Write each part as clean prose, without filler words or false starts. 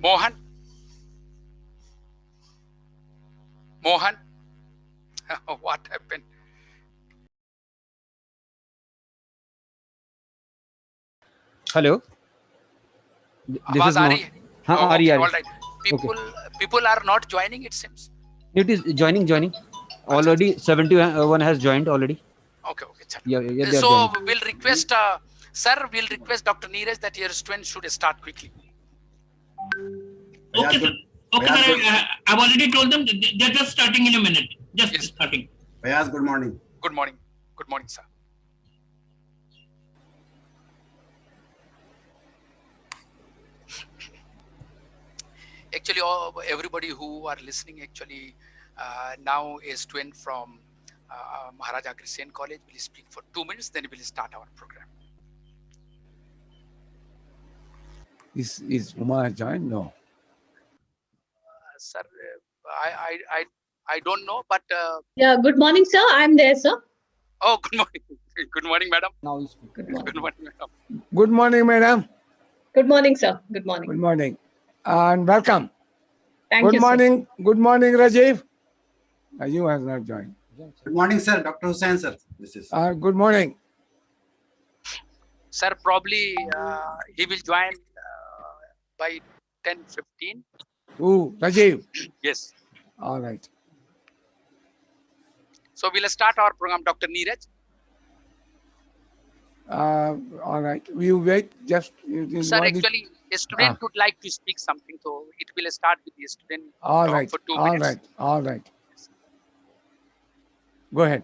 Mohan? Mohan? What happened? Hello. This is Mohan. हाँ, Okay, all right. Okay. People are not joining, it seems. It is joining. Already 71 has joined already. Okay. Yeah, so we'll request, sir, Dr. Neeraj that your students should start quickly. Okay, sir. I've already told them they're just starting in a minute. Starting. Fayaz, good morning. Good morning, sir. Actually, everybody who are listening, actually, now a student from Maharaja Agrisane College will speak for 2 minutes, then we'll start our program. Is Umar joined? No. Sir, I don't know, but yeah. Good morning, sir. I'm there, sir. Oh, good morning. Good morning, madam. Now you speak. Good morning. Good morning, madam. Good morning, madam. Good morning, sir. Good morning. Good morning, and welcome. Thank you. Good morning. Sir. Good morning, Rajiv. Rajiv has not joined. Good morning, sir. Dr. Hussain, sir. This is. Good morning. Sir, probably he will join by 10:15. Ooh, Rajiv. Yes. All right. So we'll start our program, Dr. Neeraj. All right. You wait. Just. Sir, actually, a student would like to speak something, so it will start with the student. All right. For 2 minutes. All right. Go ahead.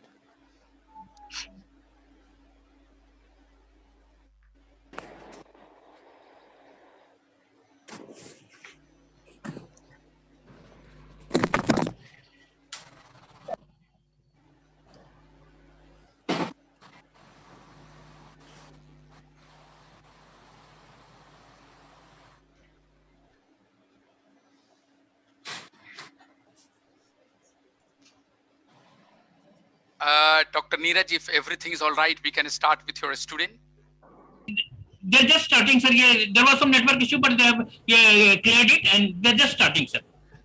Dr. Neeraj, if everything is all right, we can start with your student. They're just starting, sir. Yeah, there was some network issue, but they have cleared it, and they're just starting, sir.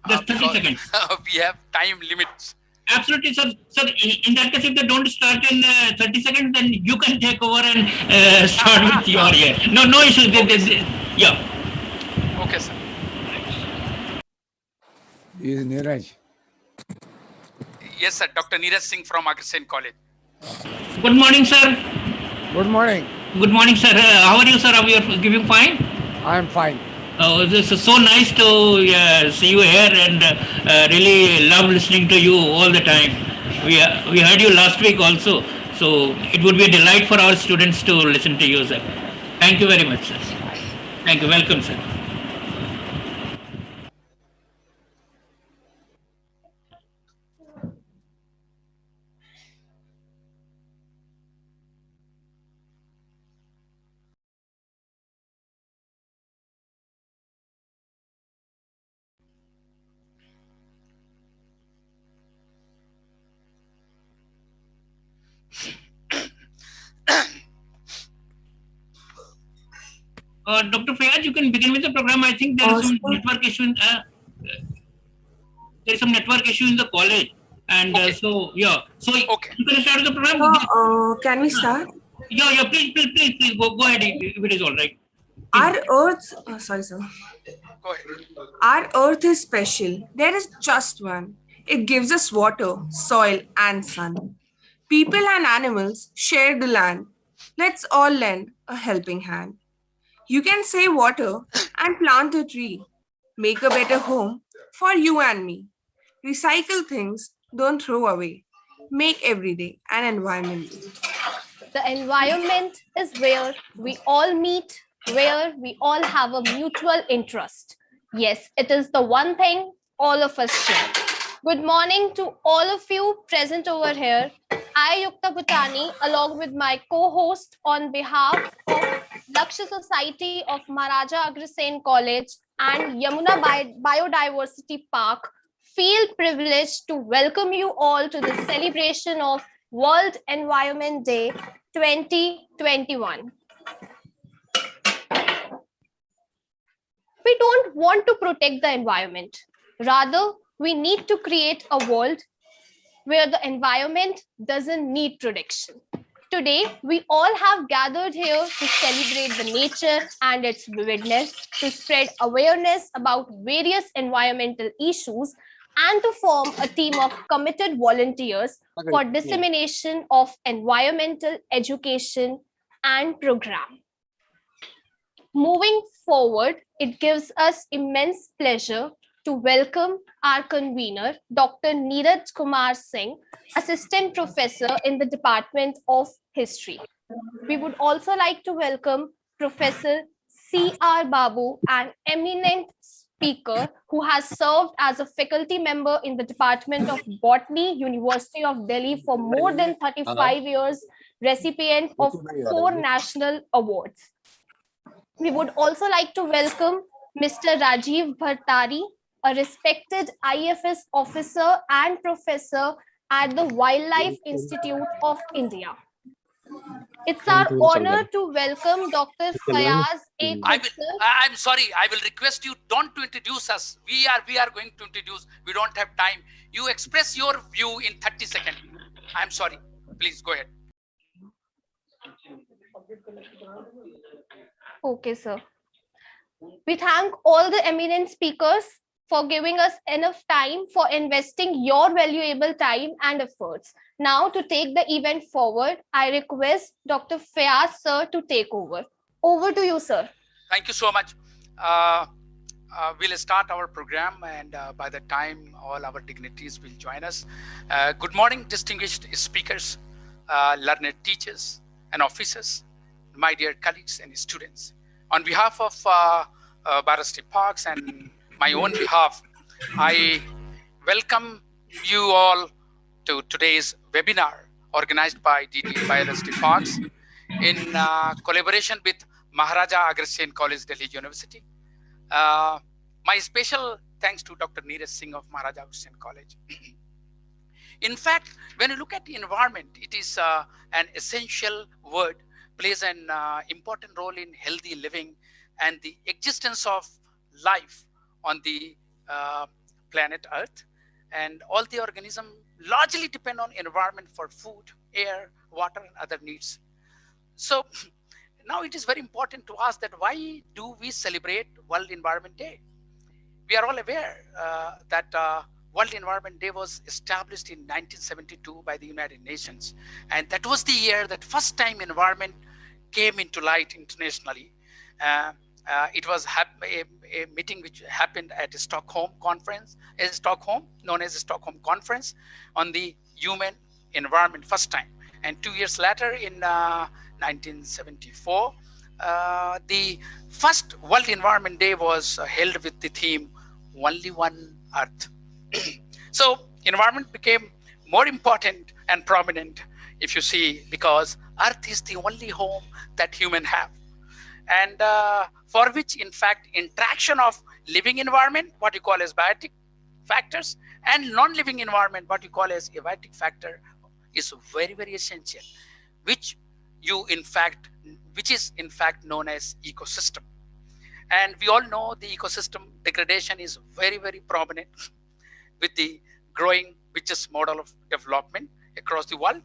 Just 30 seconds. We have time limits. Absolutely, sir. Sir, in that case, if they don't start in 30 seconds, then you can take over and start with your No issues. Yeah. Okay, sir. Is Neeraj? Yes, sir. Dr. Neeraj Singh from Agrisane College. Good morning, sir. Good morning. Good morning, sir. How are you, sir? Are you giving fine? I'm fine. Oh, this is so nice to see you here, and really love listening to you all the time. We heard you last week also, so it would be a delight for our students to listen to you, sir. Thank you very much, sir. Thank you. Welcome, sir. Dr. Fayaz, you can begin with the program. I think there is some network issue. There is some network issue in the college, and okay. So you can start the program. Can we start? Yeah. Please go ahead if it is all right. Our Earth, sorry, sir. Go ahead. Our Earth is special. There is just one. It gives us water, soil, and sun. People and animals share the land. Let's all lend a helping hand. You can save water and plant a tree. Make a better home for you and me. Recycle things, don't throw away. Make every day an environment day. The environment is where we all meet, where we all have a mutual interest. Yes, it is the one thing all of us share. Good morning to all of you present over here. I, Yukta Bhutani, along with my co-host on behalf of Lakshya Society of Maharaja Agrisane College and Yamuna Biodiversity Park, feel privileged to welcome you all to the celebration of World Environment Day 2021. We don't want to protect the environment. Rather, we need to create a world where the environment doesn't need protection. Today, we all have gathered here to celebrate the nature and its vividness, to spread awareness about various environmental issues, and to form a team of committed volunteers for dissemination of environmental education and program. Moving forward, it gives us immense pleasure to welcome our convener, Dr. Neeraj Kumar Singh, Assistant Professor in the Department of History. We would also like to welcome Professor C.R. Babu, an eminent speaker who has served as a faculty member in the Department of Botany, University of Delhi for more than 35 years, recipient of 4 national awards. We would also like to welcome Mr. Rajiv Bhartari, a respected IFS officer and professor at the Wildlife Institute of India. It's our honor to welcome Dr. Fayaz A. I'm sorry, I will request you don't to introduce us. We are going to introduce. We don't have time. You express your view in 30 seconds. I'm sorry. Please go ahead. Okay, sir. We thank all the eminent speakers for giving us enough time for investing your valuable time and efforts. Now, to take the event forward, I request Dr. Fayaz, sir, to take over. Over to you, sir. Thank you so much. We'll start our program, and by the time all our dignitaries will join us. Good morning, distinguished speakers, learned teachers and officers, my dear colleagues and students. On behalf of Biodiversity Parks and my own behalf, I welcome you all to today's webinar organized by DDA Biodiversity Parks in collaboration with Maharaja Agrishen College, Delhi University. My special thanks to Dr. Neeraj Singh of Maharaja Agrishen College. In fact, when you look at the environment, it is an essential word, plays an important role in healthy living and the existence of life on the planet Earth. And all the organisms largely depend on environment for food, air, water, and other needs. So now it is very important to ask that why do we celebrate World Environment Day? We are all aware that World Environment Day was established in 1972 by the United Nations. And that was the year that first time environment came into light internationally. It was a meeting which happened at a Stockholm conference, known as the Stockholm Conference on the Human Environment first time. And 2 years later in 1974, the first World Environment Day was held with the theme, Only One Earth. So environment became more important and prominent, if you see, because Earth is the only home that humans have. And for which, in fact, interaction of living environment, what you call as biotic factors, and non-living environment, what you call as abiotic factor, is very, very essential, which is in fact known as ecosystem. And we all know the ecosystem degradation is very, very prominent with the growing business model of development across the world.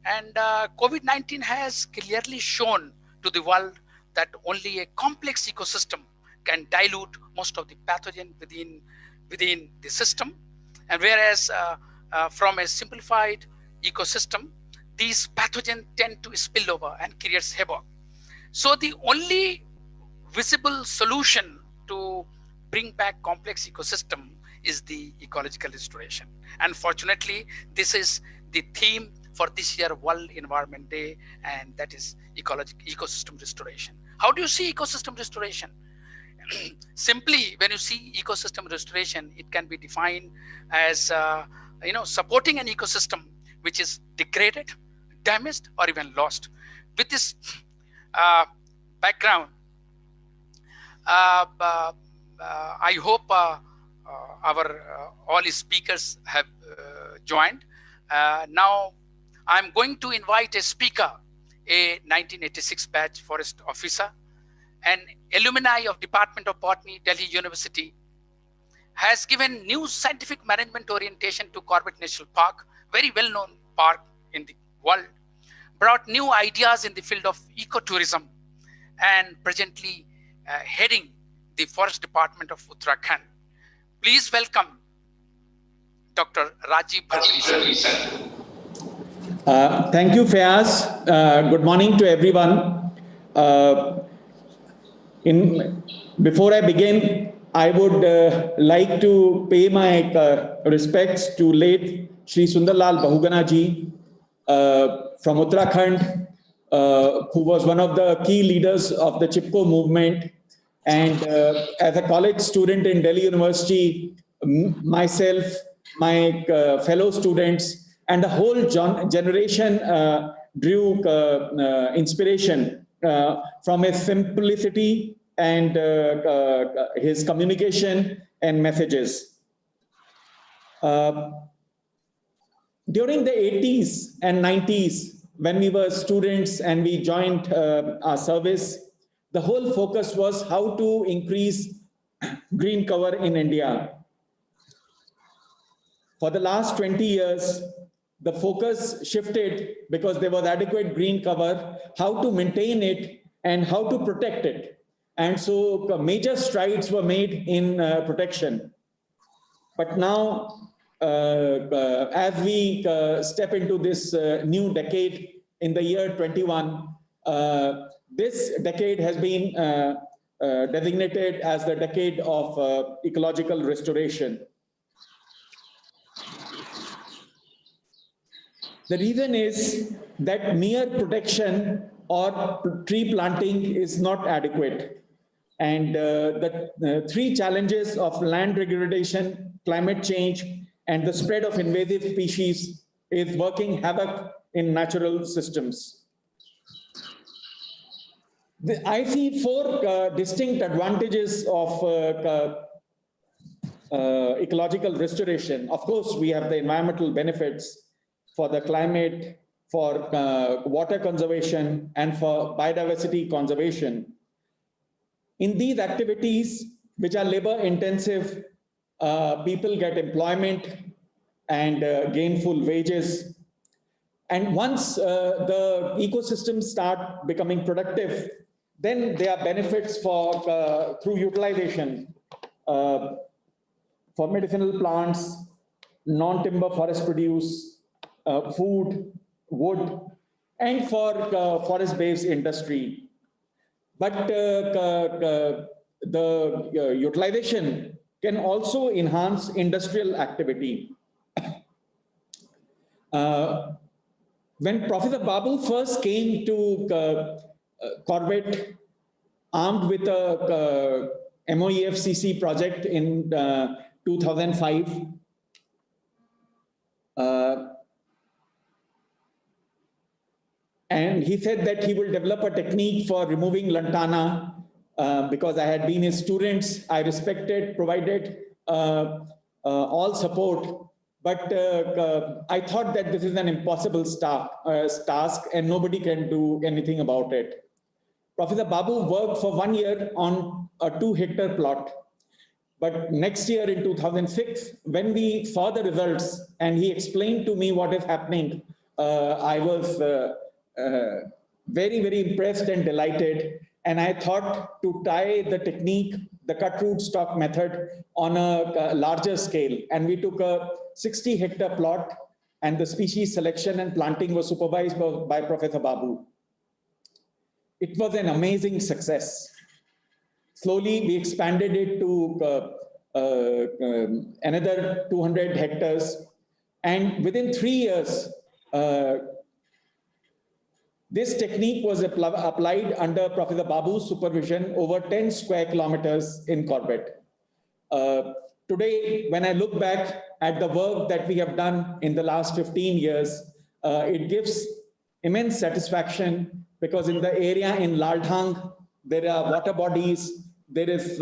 And COVID-19 has clearly shown to the world that only a complex ecosystem can dilute most of the pathogen within the system. And whereas from a simplified ecosystem, these pathogens tend to spill over and creates havoc. So the only visible solution to bring back complex ecosystem is the ecological restoration. And fortunately, this is the theme for this year World Environment Day, and that is ecosystem restoration. How do you see ecosystem restoration? Simply, when you see ecosystem restoration, it can be defined as supporting an ecosystem which is degraded, damaged, or even lost. With this background, I hope our all speakers have joined. Now, I'm going to invite a speaker, a 1986 batch forest officer, an alumni of Department of Botany, Delhi University, has given new scientific management orientation to Corbett National Park, very well-known park in the world, brought new ideas in the field of ecotourism, and presently heading the Forest Department of Uttarakhand. Please welcome Dr. Rajiv Bharti, sir. Thank you, Fayaz. Good morning to everyone. Before I begin, I would like to pay my respects to late Shri Sundarlal Bahugana ji from Uttarakhand, who was one of the key leaders of the Chipko movement. And as a college student in Delhi University, myself, my fellow students, and the whole generation drew inspiration from his simplicity and his communication and messages. During the 80s and 90s, when we were students and we joined our service, the whole focus was how to increase green cover in India. For the last 20 years, the focus shifted because there was adequate green cover, how to maintain it and how to protect it. And so major strides were made in protection. But now, as we step into this new decade in the year 21, this decade has been designated as the decade of ecological restoration. The reason is that mere protection or tree planting is not adequate. And the three challenges of land degradation, climate change, and the spread of invasive species is working havoc in natural systems. I see four distinct advantages of ecological restoration. Of course, we have the environmental benefits for the climate, for water conservation, and for biodiversity conservation. In these activities, which are labor intensive, people get employment and gainful wages. And once the ecosystems start becoming productive, then there are benefits for through utilization for medicinal plants, non-timber forest produce, food, wood, and for forest-based industry. But the utilization can also enhance industrial activity. When Professor Babu first came to Corbett, armed with a MOEFCC project in 2005, and he said that he will develop a technique for removing lantana because I had been his students. I respected, provided all support. But I thought that this is an impossible task and nobody can do anything about it. Professor Babu worked for 1 year on a 2-hectare plot. But next year in 2006, when we saw the results and he explained to me what is happening, I was very, very impressed and delighted. And I thought to tie the technique, the cut root stock method, on a larger scale. And we took a 60-hectare plot, and the species selection and planting was supervised by Professor Babu. It was an amazing success. Slowly, we expanded it to another 200 hectares. And within 3 years, this technique was applied under Professor Babu's supervision over 10 square kilometers in Corbett. Today, when I look back at the work that we have done in the last 15 years, it gives immense satisfaction because in the area in Lalthang, there are water bodies, there is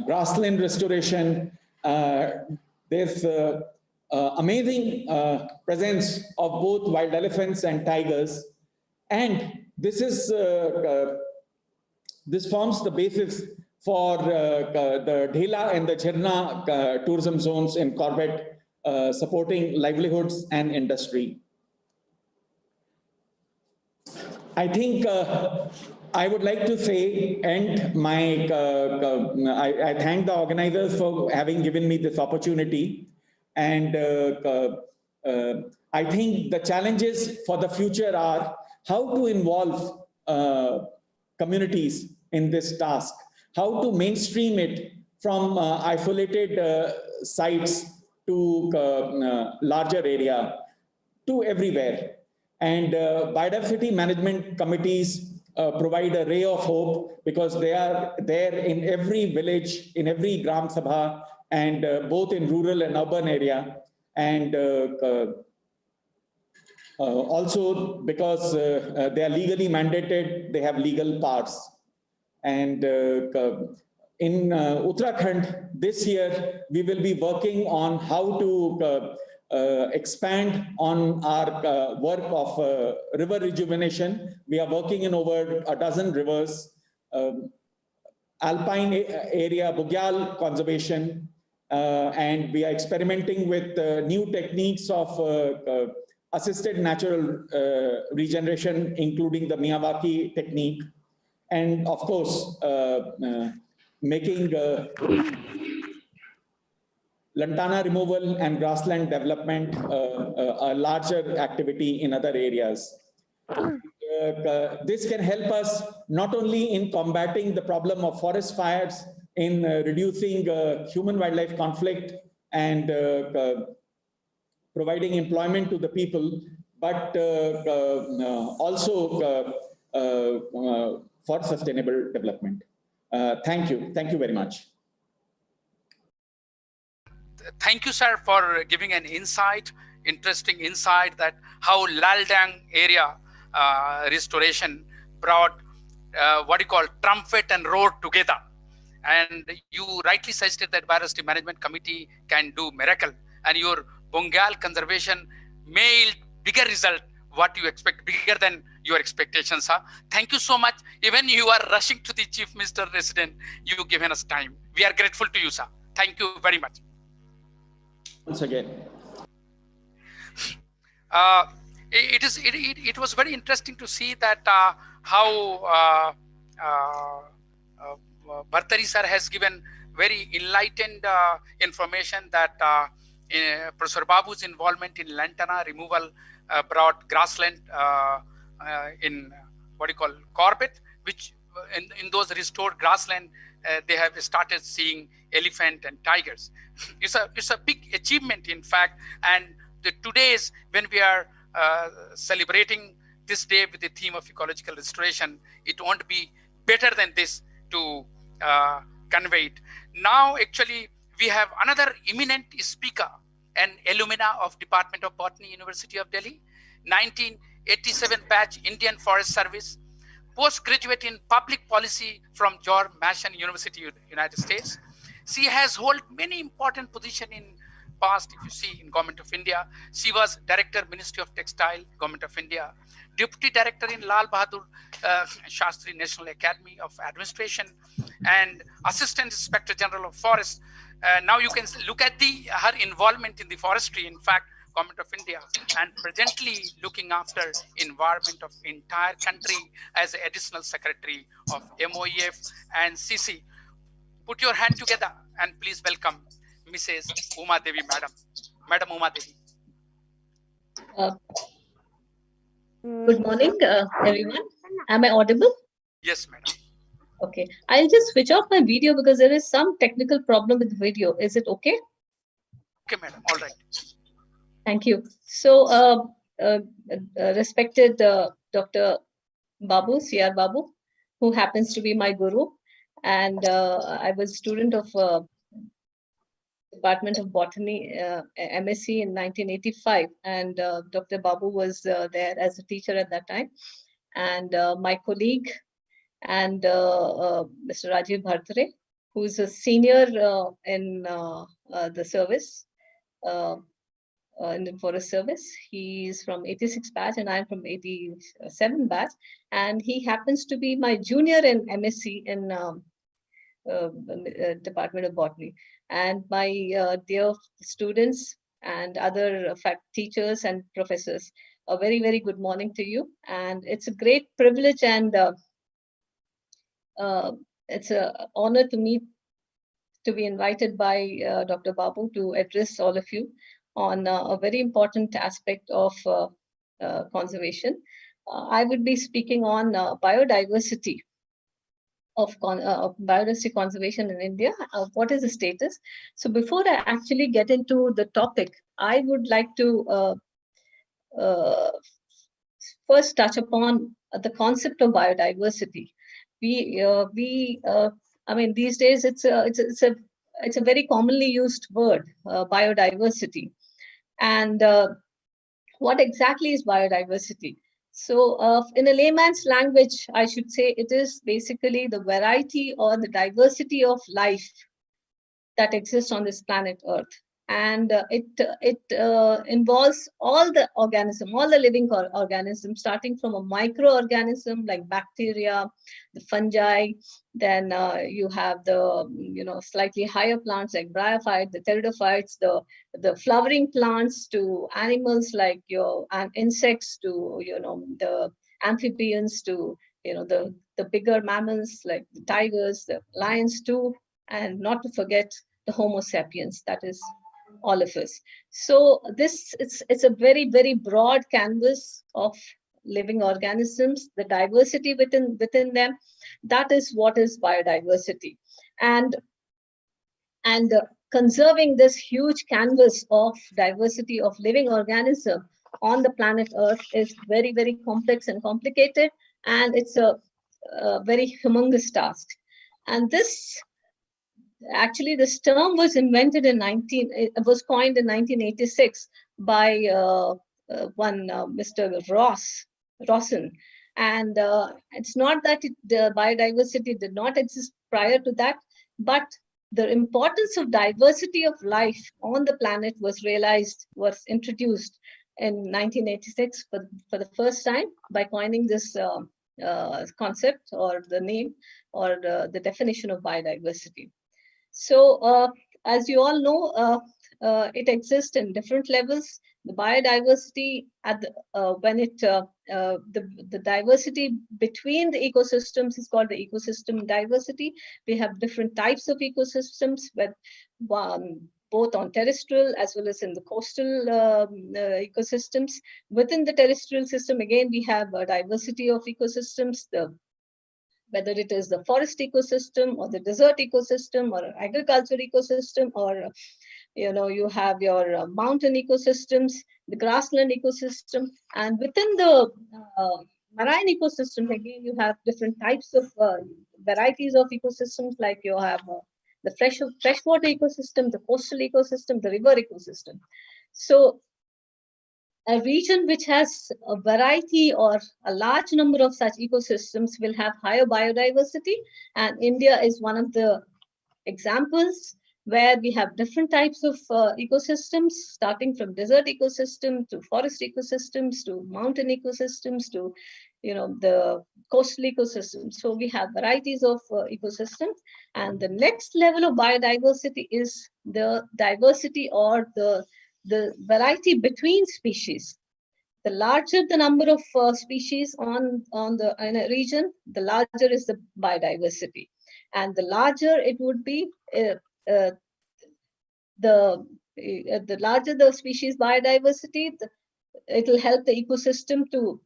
grassland restoration, there's amazing presence of both wild elephants and tigers. And this is This forms the basis for the Dhela and the Jharna tourism zones in Corbett, supporting livelihoods and industry. I think I would like to say, and I thank the organizers for having given me this opportunity. And I think the challenges for the future are how to involve communities in this task, how to mainstream it from isolated sites to larger area, to everywhere. And biodiversity management committees provide a ray of hope because they are there in every village, in every Gram Sabha, and both in rural and urban area. And also because they are legally mandated, they have legal powers. And in Uttarakhand this year, we will be working on how to expand on our work of river rejuvenation. We are working in over a dozen rivers, alpine area, Bugyal conservation, and we are experimenting with new techniques of assisted natural regeneration, including the Miyawaki technique, and of course, making lantana removal and grassland development a larger activity in other areas. This can help us not only in combating the problem of forest fires, in reducing human-wildlife conflict and providing employment to the people, but also for sustainable development. Thank you. Thank you very much. Thank you, sir, for giving an interesting insight that how Laldang area restoration brought what you call trumpet and roar together. And you rightly suggested that Biodiversity Management Committee can do miracle, and your Bungal conservation may yield bigger result what you expect, bigger than your expectations. Huh? Thank you so much. Even you are rushing to the Chief Minister Resident, you've given us time. We are grateful to you, sir. Thank you very much. Once again. It was very interesting to see that how Bhartari sir has given very enlightened information that Professor Babu's involvement in lantana removal brought grassland in what you call Corbett, which in those restored grassland they have started seeing elephant and tigers. It's a big achievement, in fact. And today's when we are celebrating this day with the theme of ecological restoration, it won't be better than this to convey it. Now, actually, we have another eminent speaker, an alumna of Department of Botany, University of Delhi, 1987 batch, Indian Forest Service, postgraduate in public policy from George Mason University, United States. She has held many important positions in past, if you see, in Government of India. She was Director, Ministry of Textile, Government of India, Deputy Director in Lal Bahadur Shastri National Academy of Administration, and Assistant Inspector General of Forest. Now you can look at her involvement in the forestry, in fact, Government of India, and presently looking after environment of entire country as Additional Secretary of MOEF and CC. Put your hand together and please welcome Mrs. Uma Devi, Madam Uma Devi. Good morning, everyone. Am I audible? Yes, madam. Okay, I'll just switch off my video because there is some technical problem with the video. Is it okay? Okay, madam. All right. Thank you. So, respected Dr. Babu, C.R. Babu, who happens to be my guru, and I was a student of Department of Botany, MSc in 1985, and Dr. Babu was there as a teacher at that time, and my colleague and Mr. Rajiv Bhartare, who is a senior in the service. Indian Forest Service. He's from 86 batch and I'm from 87 batch. And he happens to be my junior in MSc in Department of Botany. And my dear students and other teachers and professors, a very, very good morning to you. And it's a great privilege and it's an honor to be invited by Dr. Babu to address all of you on a very important aspect of conservation. I would be speaking on biodiversity of biodiversity conservation in India. What is the status? So before I actually get into the topic, I would like to first touch upon the concept of biodiversity. I mean, these days it's a very commonly used word, biodiversity. And what exactly is biodiversity? So in a layman's language, I should say it is basically the variety or the diversity of life that exists on this planet Earth. And it involves all the living organisms, starting from a microorganism like bacteria, the fungi, then you have the slightly higher plants like bryophytes, the pteridophytes, the flowering plants, to animals like your insects, to the amphibians, to the bigger mammals like the tigers, the lions too, and not to forget the Homo sapiens, that is all of us. So it's a very, very broad canvas of living organisms, the diversity within them. That is what is biodiversity. And conserving this huge canvas of diversity of living organism on the planet Earth is very, very complex and complicated, and it's a very humongous task. And this term was invented it was coined in 1986 by one Mr. Rawson. And it's not that the biodiversity did not exist prior to that, but the importance of diversity of life on the planet was introduced in 1986 for the first time by coining this concept, or the name, or the definition of biodiversity. So as you all know, it exists in different levels. The biodiversity the diversity between the ecosystems is called the ecosystem diversity. We have different types of ecosystems, but both on terrestrial as well as in the coastal ecosystems. Within the terrestrial system, again, we have a diversity of ecosystems, whether it is the forest ecosystem or the desert ecosystem or agriculture ecosystem, or you have your mountain ecosystems, the grassland ecosystem, and within the marine ecosystem, again, you have different types of varieties of ecosystems, like you have the freshwater ecosystem, the coastal ecosystem, the river ecosystem. So a region which has a variety or a large number of such ecosystems will have higher biodiversity, and India is one of the examples where we have different types of ecosystems, starting from desert ecosystem to forest ecosystems to mountain ecosystems to the coastal ecosystems. So we have varieties of ecosystems, and the next level of biodiversity is the diversity or the variety between species. The larger the number of species in a region, the larger is the biodiversity, and the larger it would be, the larger the species biodiversity, it will help the ecosystem to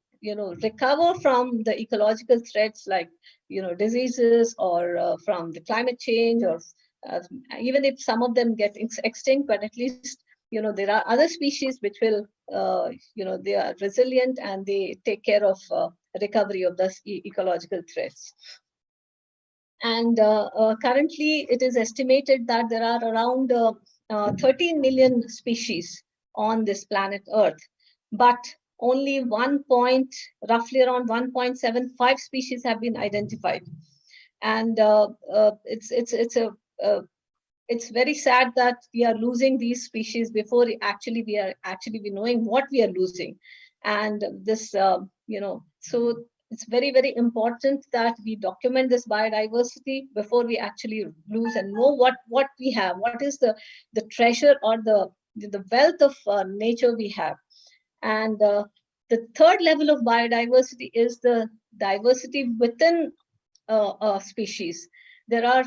recover from the ecological threats like diseases, or from the climate change, or even if some of them get extinct, but at least there are other species which will they are resilient and they take care of recovery of the ecological threats. And currently it is estimated that there are around 13 million species on this planet Earth, but only roughly around 1.75 species have been identified. And it's a it's very sad that we are losing these species before we are actually knowing what we are losing. And this, so it's very, very important that we document this biodiversity before we actually lose, and know what we have, what is the treasure or the wealth of nature we have. And the third level of biodiversity is the diversity within a species. There are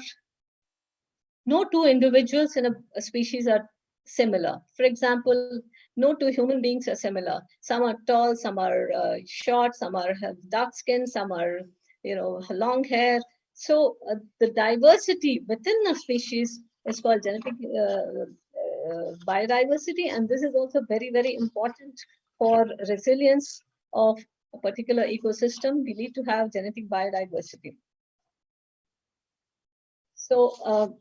no two individuals in a species are similar. For example, no two human beings are similar. Some are tall, some are short, some have dark skin, some are, long hair. So the diversity within a species is called genetic biodiversity, and this is also very, very important for resilience of a particular ecosystem. We need to have genetic biodiversity. So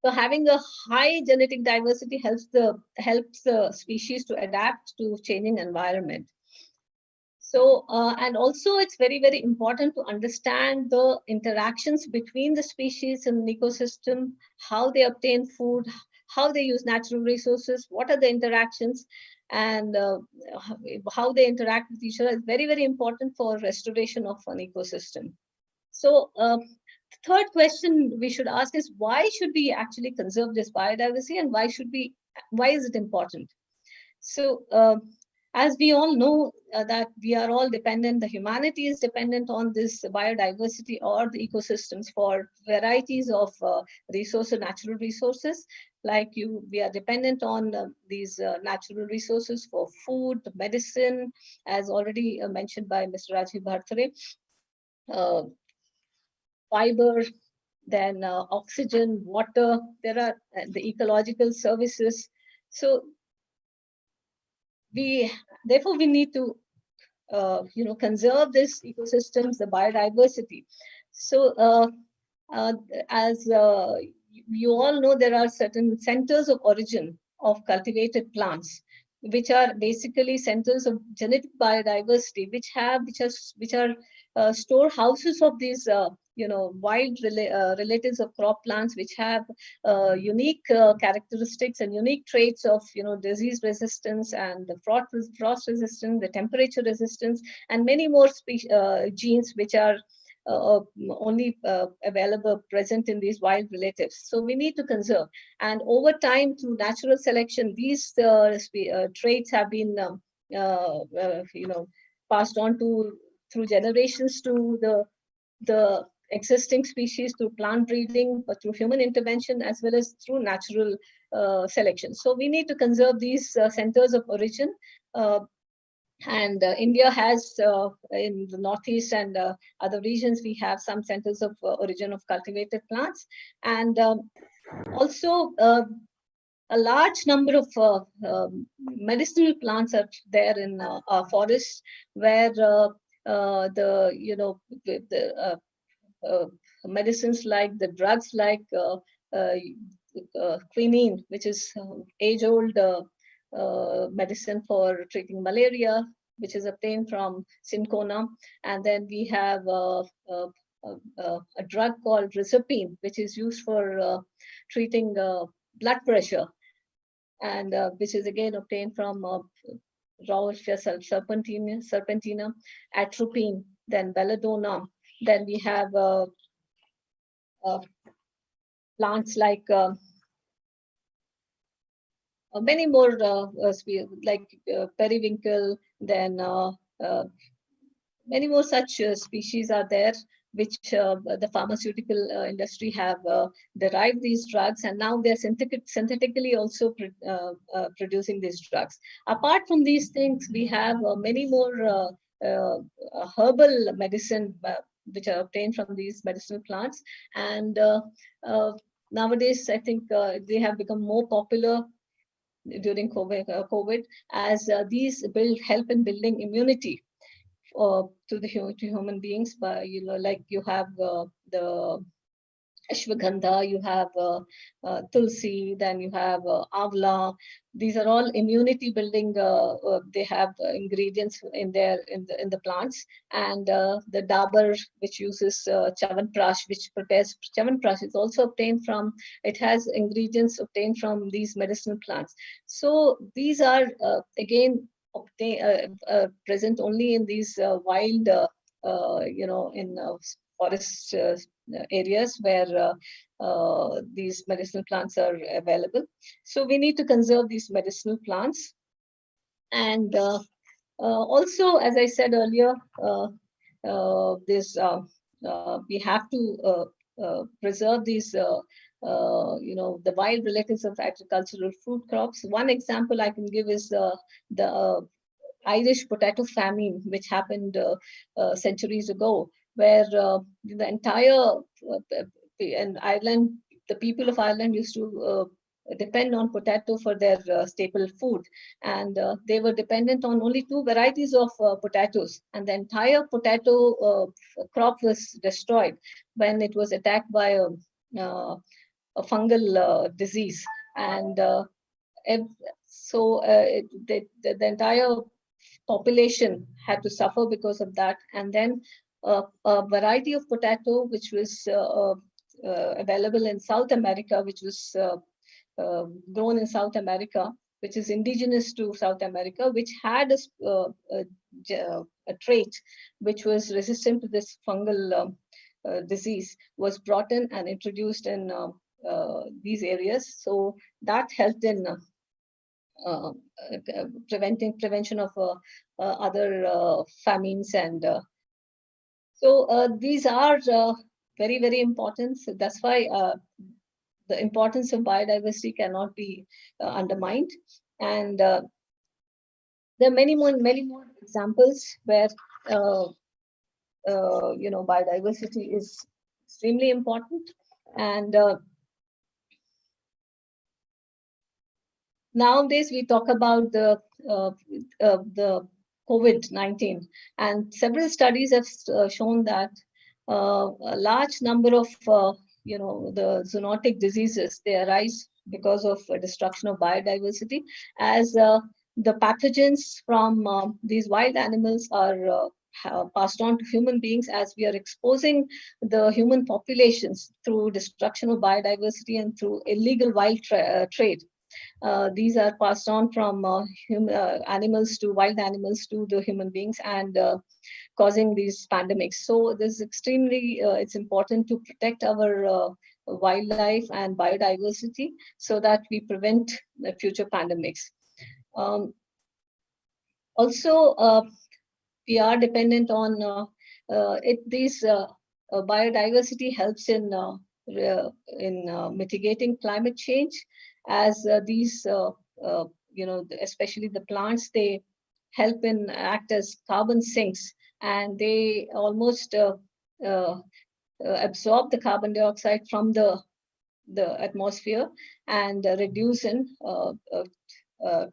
having a high genetic diversity helps the species to adapt to changing environment. So and also it's very, very important to understand the interactions between the species and the ecosystem, how they obtain food, how they use natural resources, what are the interactions, and how they interact with each other is very, very important for restoration of an ecosystem. So third question we should ask is, why should we actually conserve this biodiversity, and why is it important? So as we all know that we are all dependent, the humanity is dependent on this biodiversity or the ecosystems for varieties of resources, natural resources. Like we are dependent on these natural resources for food, medicine, as already mentioned by Mr. Rajiv Bhartare. Fiber, then oxygen, water, there are the ecological services. So therefore we need to conserve this ecosystems, the biodiversity. So as you all know, there are certain centers of origin of cultivated plants, which are basically centers of genetic biodiversity, which are storehouses of these wild relatives of crop plants, which have unique characteristics and unique traits of disease resistance and the frost resistance, the temperature resistance, and many more genes which are only available present in these wild relatives. So we need to conserve, and over time through natural selection, these traits have been passed on through generations to the existing species, through plant breeding, but through human intervention, as well as through natural selection. So we need to conserve these centers of origin. And India has, in the Northeast and other regions, we have some centers of origin of cultivated plants. And also a large number of medicinal plants are there in our forests, where medicines like the drugs like quinine, which is age-old medicine for treating malaria, which is obtained from cinchona. And then we have a drug called rizopine, which is used for treating blood pressure, and which is again obtained from Rauwolfia serpentina, atropine, then belladonna. Then we have plants like many more like periwinkle, then many more such species are there, which the pharmaceutical industry have derived these drugs, and now they're synthetically also producing these drugs. Apart from these things, we have many more herbal medicine which are obtained from these medicinal plants. And nowadays, I think they have become more popular during COVID, as these help in building immunity to human beings. But like you have the ashwagandha, you have tulsi, then you have avla. These are all immunity building. They have ingredients in the plants, and the dabar, which uses chavanprash, which prepares chavanprash, is also obtained from. It has ingredients obtained from these medicinal plants. So these are again present only in these wild, in forest areas where these medicinal plants are available. So we need to conserve these medicinal plants. And also, as I said earlier, we have to preserve these the wild relatives of agricultural fruit crops. One example I can give is the Irish potato famine, which happened centuries ago, where the entire in Ireland, the people of Ireland used to depend on potato for their staple food, and they were dependent on only 2 varieties of potatoes, and the entire potato crop was destroyed when it was attacked by a fungal disease. And the entire population had to suffer because of that. And then a variety of potato which was available in South America, which was grown in South America, which is indigenous to South America, which had a trait which was resistant to this fungal disease, was brought in and introduced in these areas. So that helped in prevention of other famines. And so these are very, very important. So that's why the importance of biodiversity cannot be undermined. And there are many more examples where biodiversity is extremely important. And nowadays we talk about the COVID-19, and several studies have shown that a large number of the zoonotic diseases, they arise because of destruction of biodiversity, as the pathogens from these wild animals are passed on to human beings, as we are exposing the human populations through destruction of biodiversity and through illegal wild trade. These are passed on from animals to wild animals to the human beings, and causing these pandemics. So this is extremely, it's important to protect our wildlife and biodiversity so that we prevent the future pandemics. Also, we are dependent on these biodiversity helps in mitigating climate change, as these especially the plants, they help in act as carbon sinks, and they almost absorb the carbon dioxide from the atmosphere and reduce in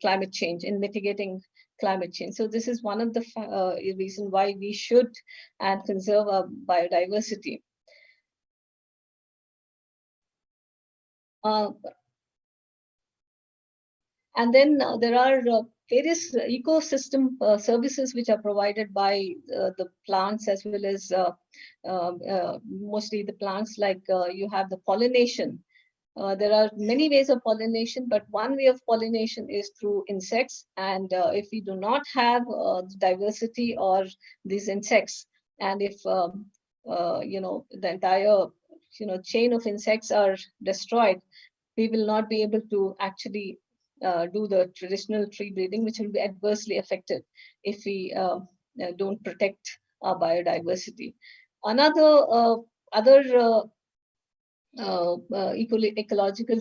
climate change, in mitigating climate change. So this is one of the reason why we should and conserve our biodiversity. And then there are various ecosystem services which are provided by the plants, as well as mostly the plants, like you have the pollination. There are many ways of pollination, but one way of pollination is through insects. And if we do not have diversity or these insects, and if the entire chain of insects are destroyed, we will not be able to actually do the traditional tree breeding, which will be adversely affected if we don't protect our biodiversity. Another ecological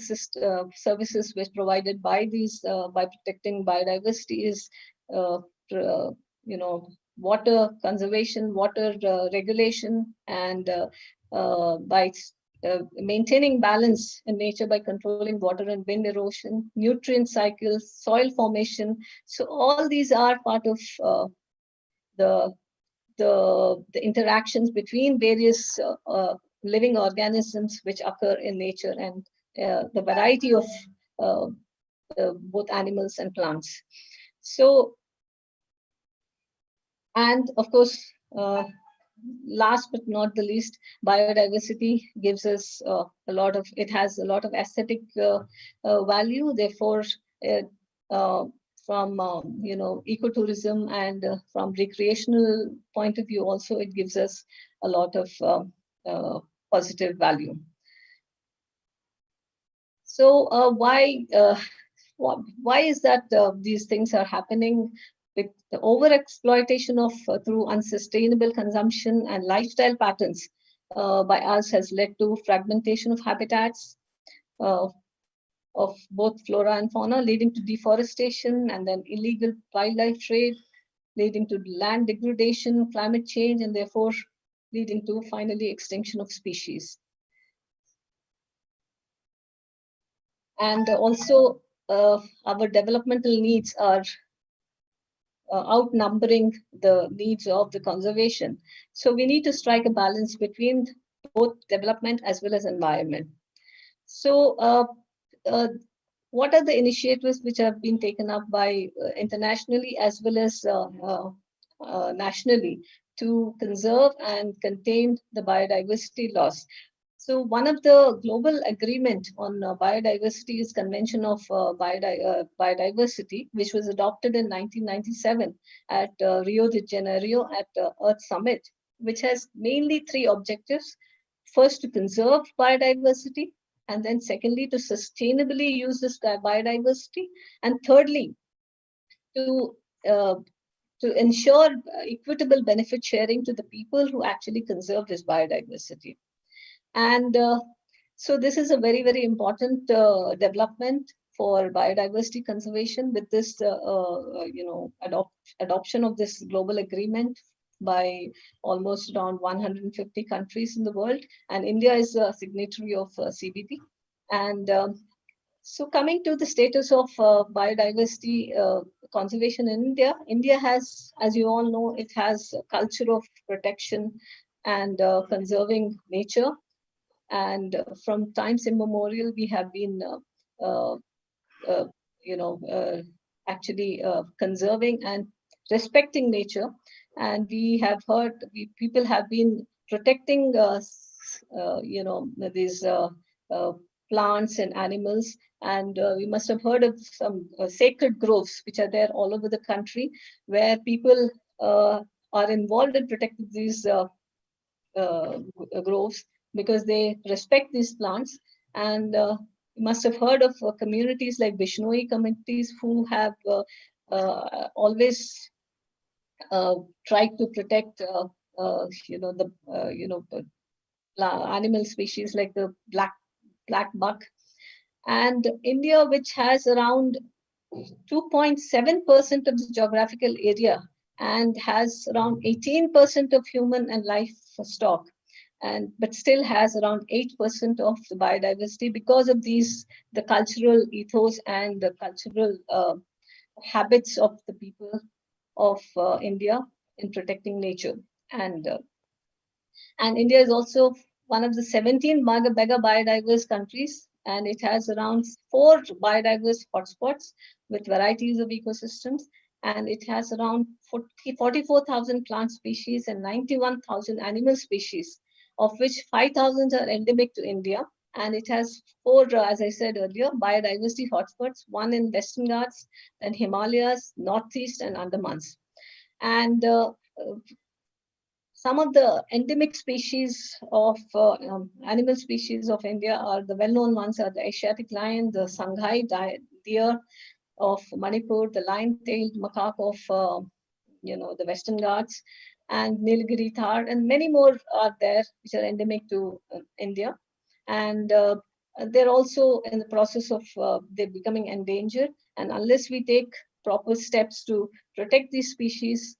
services which provided by these by protecting biodiversity is water conservation, water regulation, and by maintaining balance in nature by controlling water and wind erosion, nutrient cycles, soil formation. So all these are part of the interactions between various living organisms which occur in nature, and the variety of both animals and plants. So, and of course, last but not the least, biodiversity gives us a lot of, it has a lot of aesthetic value. Therefore, from ecotourism and from recreational point of view also, it gives us a lot of positive value. So why is that these things are happening? With the over-exploitation of through unsustainable consumption and lifestyle patterns by us has led to fragmentation of habitats of both flora and fauna, leading to deforestation and then illegal wildlife trade, leading to land degradation, climate change, and therefore leading to finally extinction of species. And also our developmental needs are outnumbering the needs of the conservation. So we need to strike a balance between both development as well as environment. So what are the initiatives which have been taken up by internationally as well as nationally to conserve and contain the biodiversity loss? So one of the global agreement on biodiversity is Convention of Biodiversity, which was adopted in 1997 at Rio de Janeiro at Earth Summit, which has mainly three objectives. First, to conserve biodiversity, and then secondly, to sustainably use this biodiversity, and thirdly, to ensure equitable benefit sharing to the people who actually conserve this biodiversity. And so this is a very, very important development for biodiversity conservation with this, adoption of this global agreement by almost around 150 countries in the world. And India is a signatory of CBD. And so coming to the status of biodiversity conservation in India, India has, as you all know, it has a culture of protection and conserving nature. And from times immemorial, we have been, actually conserving and respecting nature. And we have heard, people have been protecting, these plants and animals. And we must have heard of some sacred groves, which are there all over the country, where people are involved in protecting these groves, because they respect these plants. And you must have heard of communities like Bishnoi communities who have always tried to protect, animal species like the black buck. And India, which has around 2.7% of the geographical area and has around 18% of human and livestock, but still has around 8% of the biodiversity because of the cultural ethos and the cultural habits of the people of India in protecting nature. And India is also one of the 17 mega biodiverse countries, and it has around 4 biodiverse hotspots with varieties of ecosystems. And it has around 44,000 plant species and 91,000 animal species, of which 5,000 are endemic to India. And it has 4, as I said earlier, biodiversity hotspots, one in Western Ghats, then Himalayas, Northeast, and Andamans. And some of the endemic species of animal species of India are the well-known ones are the Asiatic lion, the Shanghai deer of Manipur, the lion-tailed macaque of the Western Ghats, and Nilgiri Thar, and many more are there which are endemic to India. And they're also in the process of they're becoming endangered. And unless we take proper steps to protect these species,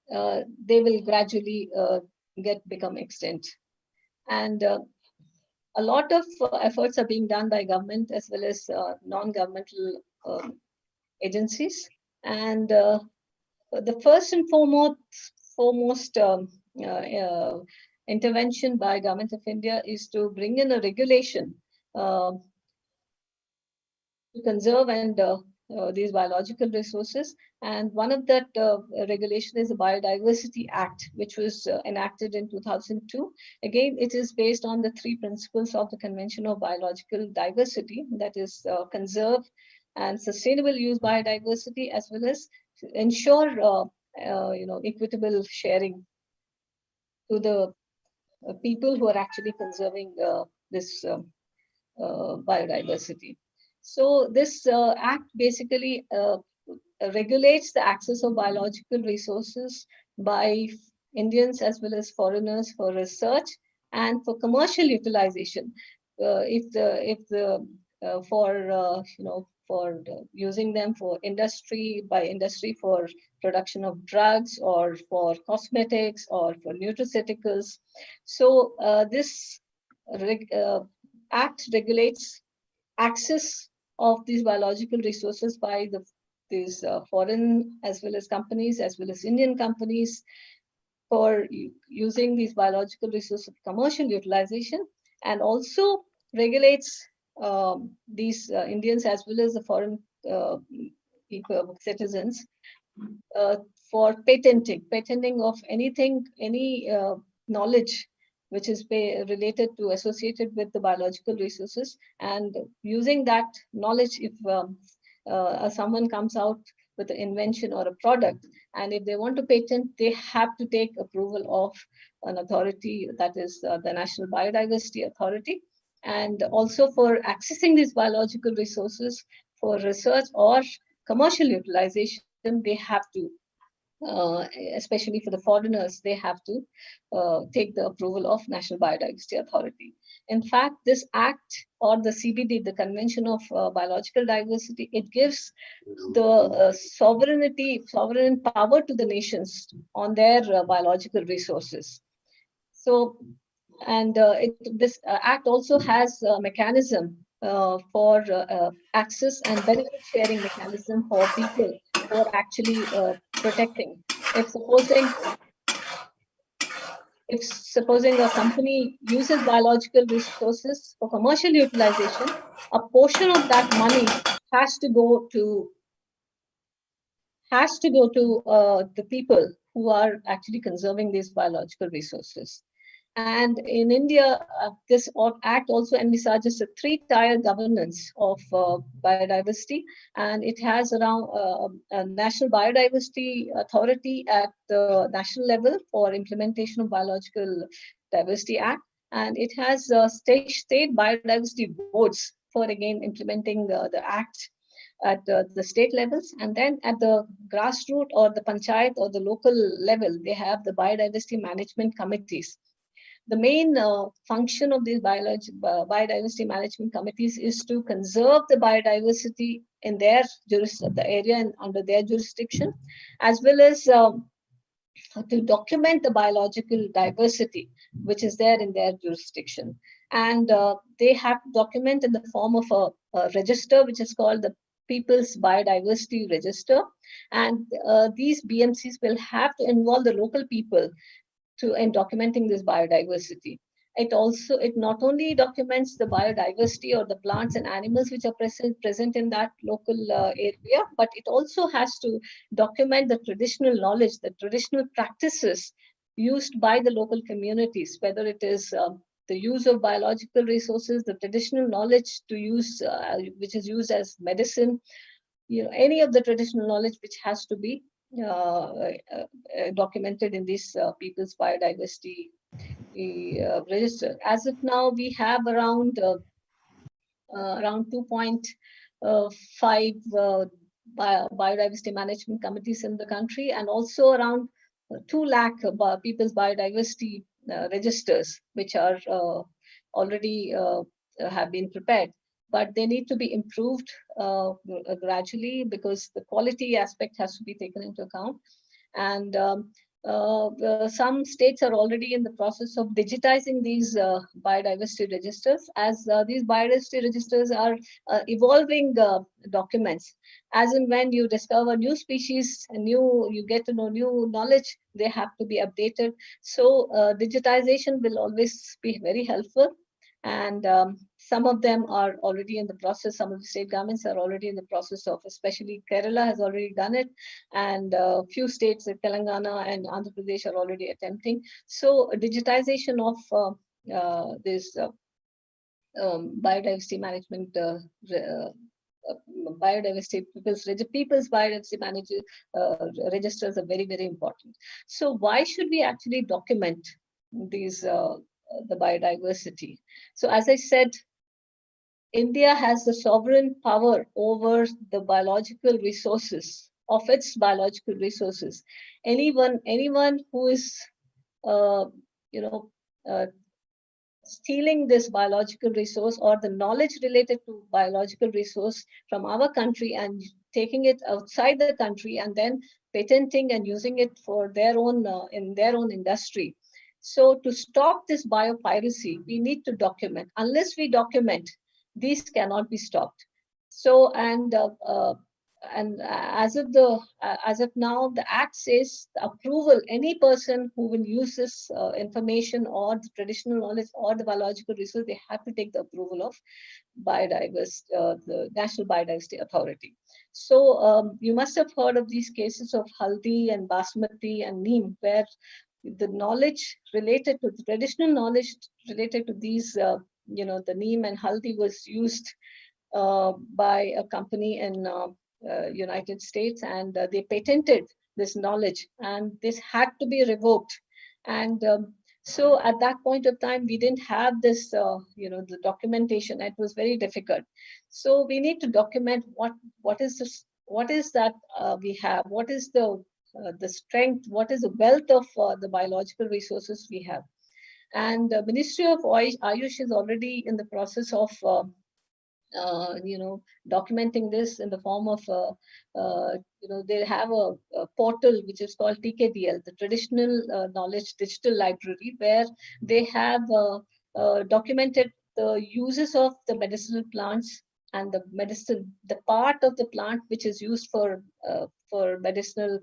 they will gradually become extinct. And a lot of efforts are being done by government as well as non-governmental agencies. And the first and foremost intervention by Government of India is to bring in a regulation to conserve and these biological resources. And one of that regulation is the Biodiversity Act, which was enacted in 2002. Again, it is based on the 3 principles of the Convention of Biological Diversity, that is conserve and sustainable use biodiversity, as well as ensure equitable sharing to the people who are actually conserving this biodiversity. So this act basically regulates the access of biological resources by Indians as well as foreigners for research and for commercial utilization. For using them for industry, by industry for production of drugs or for cosmetics or for nutraceuticals. So this act regulates access of these biological resources by these foreign as well as companies, as well as Indian companies, for using these biological resources for commercial utilization, and also regulates these Indians as well as the foreign people, citizens, for patenting of anything, any knowledge which is related to, associated with the biological resources, and using that knowledge, if someone comes out with an invention or a product, and if they want to patent, they have to take approval of an authority, that is the National Biodiversity Authority. And also for accessing these biological resources for research or commercial utilization, they have to, especially for the foreigners, they have to take the approval of National Biodiversity Authority. In fact, this act, or the CBD, the Convention of Biological Diversity, it gives the sovereign power to the nations on their biological resources. So, and this act also has a mechanism for access and benefit sharing mechanism for people who are actually protecting. If supposing a company uses biological resources for commercial utilization, a portion of that money has to go to the people who are actually conserving these biological resources. And in India, this act also envisages a 3-tier governance of biodiversity, and it has around a National Biodiversity Authority at the national level for implementation of Biological Diversity Act, and it has state biodiversity boards for again implementing the act at the state levels. And then at the grassroots or the panchayat or the local level, they have the biodiversity management committees. The main function of these biodiversity management committees is to conserve the biodiversity in their the area and under their jurisdiction, as well as to document the biological diversity which is there in their jurisdiction. And they have to document in the form of a register which is called the People's Biodiversity Register. And these BMCs will have to involve the local people in documenting this biodiversity. It not only documents the biodiversity or the plants and animals which are present in that local area, but it also has to document the traditional knowledge, the traditional practices used by the local communities, whether it is the use of biological resources, the traditional knowledge to use, which is used as medicine, any of the traditional knowledge which has to be documented in this People's Biodiversity Register. As of now, we have around 2.5 biodiversity management committees in the country, and also around 2 lakh People's Biodiversity registers, which are already have been prepared. But they need to be improved gradually, because the quality aspect has to be taken into account. And some states are already in the process of digitizing these biodiversity registers, as these biodiversity registers are evolving documents. As and when you discover new species and you get to know new knowledge, they have to be updated. So digitization will always be very helpful. And some of them are already in the process. Some of the state governments are already in the process of, especially Kerala has already done it. And a few states like Telangana and Andhra Pradesh are already attempting. So digitization of this biodiversity management, biodiversity, people's biodiversity registers are very, very important. So why should we actually document these the biodiversity? So as I said, India has the sovereign power over the biological resources, of its biological resources. Anyone who is, you know, stealing this biological resource or the knowledge related to biological resource from our country and taking it outside the country and then patenting and using it for their own in their own industry. So to stop this biopiracy, we need to document. Unless we document, these cannot be stopped. So and as of now, the Act says the approval, any person who will use this information or the traditional knowledge or the biological resource, they have to take the approval of the National Biodiversity Authority. So you must have heard of these cases of haldi and basmati and neem, where the knowledge related to the traditional knowledge related to these, the neem and haldi was used by a company in United States, and they patented this knowledge, and this had to be revoked. And so at that point of time, we didn't have this, the documentation. It was very difficult. So we need to document what is this, what is that we have, what is the strength, what is the wealth of the biological resources we have. And the Ministry of Ayush is already in the process of documenting this in the form of, they have a portal which is called TKDL, the Traditional Knowledge Digital Library, where they have documented the uses of the medicinal plants and the part of the plant which is used for medicinal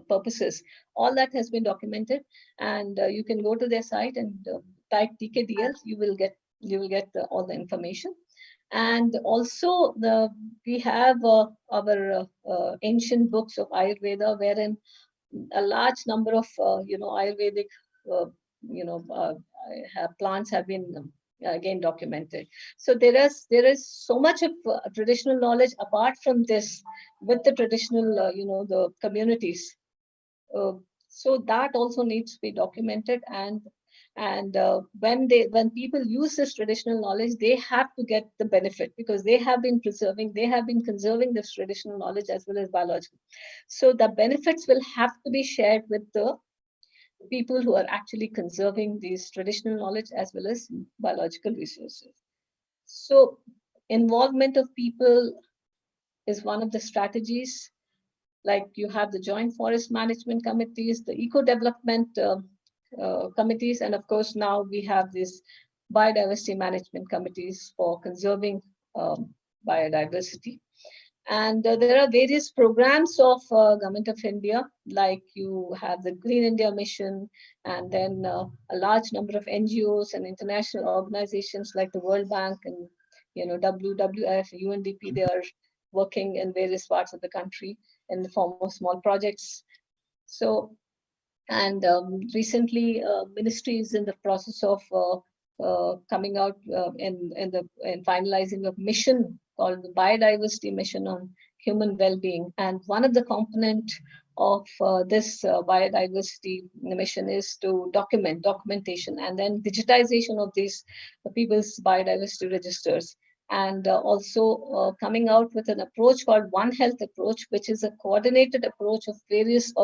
purposes. All that has been documented, and you can go to their site and type TKDL. You will get all the information. And also we have our ancient books of Ayurveda, wherein a large number of Ayurvedic plants have been again documented. So there is so much of traditional knowledge apart from this with the traditional the communities. So that also needs to be documented, and when people use this traditional knowledge, they have to get the benefit, because they have been conserving this traditional knowledge as well as biological. So the benefits will have to be shared with the people who are actually conserving these traditional knowledge as well as biological resources. So involvement of people is one of the strategies. Like you have the joint forest management committees, the eco-development committees, and of course now we have these biodiversity management committees for conserving biodiversity. And there are various programs of Government of India, like you have the Green India Mission, and then a large number of NGOs and international organizations like the World Bank and WWF, UNDP. They are working in various parts of the country in the form of small projects. So, and recently, ministry is in the process of coming out in finalizing a mission called the Biodiversity Mission on Human Well-being. And one of the component of this biodiversity mission is to documentation, and then digitization of these people's biodiversity registers. And also coming out with an approach called One Health approach, which is a coordinated approach of various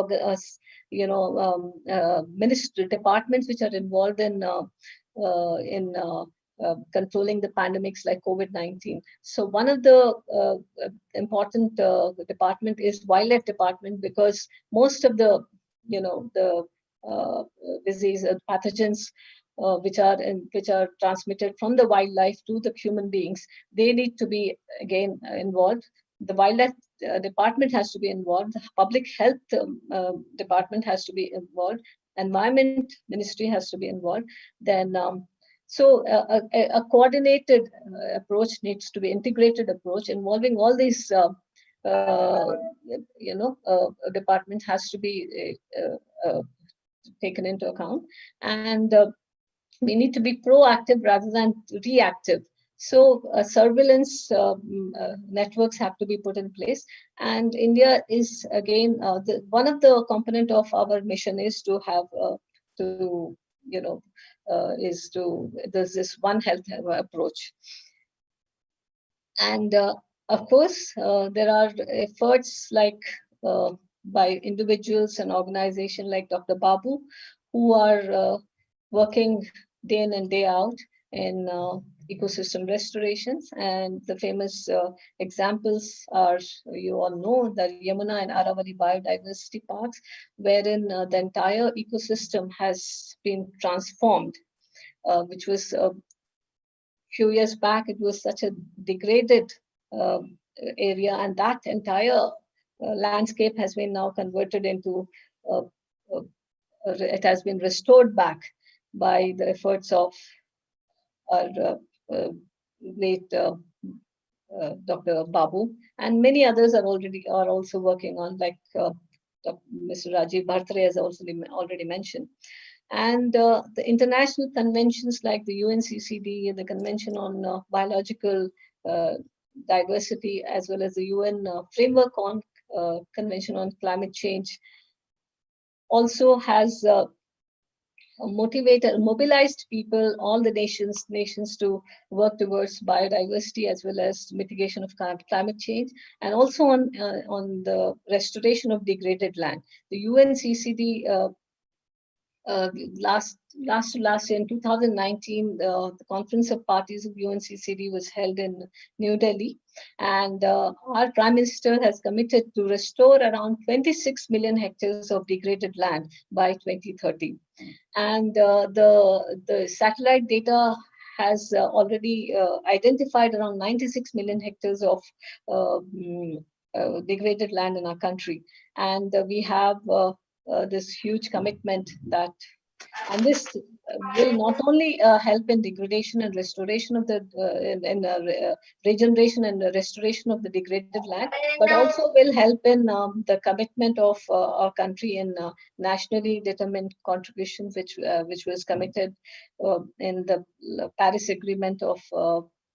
ministry departments which are involved in controlling the pandemics like COVID-19. So one of the important department is Wildlife Department, because most of the the disease pathogens which are transmitted from the wildlife to the human beings. They need to be again involved. The wildlife department has to be involved. The public health department has to be involved. Environment ministry has to be involved. Then a coordinated approach needs to be integrated approach involving all these department has to be taken into account, and we need to be proactive rather than reactive. So surveillance networks have to be put in place, and India is again one of the component of our mission is to have there's this One Health approach. And of course, there are efforts like by individuals and organizations like Dr. Babu, who are working day in and day out in ecosystem restorations. And the famous examples are, you all know, the Yamuna and Aravalli biodiversity parks, wherein the entire ecosystem has been transformed, which was few years back, it was such a degraded area, and that entire landscape has been now converted into, it has been restored back by the efforts of our late Dr. Babu, and many others are also working on, like Mr. Rajiv Bhartare has also already mentioned. And the international conventions like the UNCCD, the Convention on Biological Diversity, as well as the UN Framework on Convention on Climate Change, also has mobilized people, all the nations to work towards biodiversity as well as mitigation of climate change, and also on the restoration of degraded land. The UNCCD last year in 2019, the Conference of Parties of UNCCD was held in New Delhi, and our Prime Minister has committed to restore around 26 million hectares of degraded land by 2030. And the satellite data has already identified around 96 million hectares of degraded land in our country. And we have this huge commitment that, and this will not only help in degradation and restoration of the regeneration and restoration of the degraded land, but also will help in the commitment of our country in nationally determined contributions, which was committed in the Paris Agreement of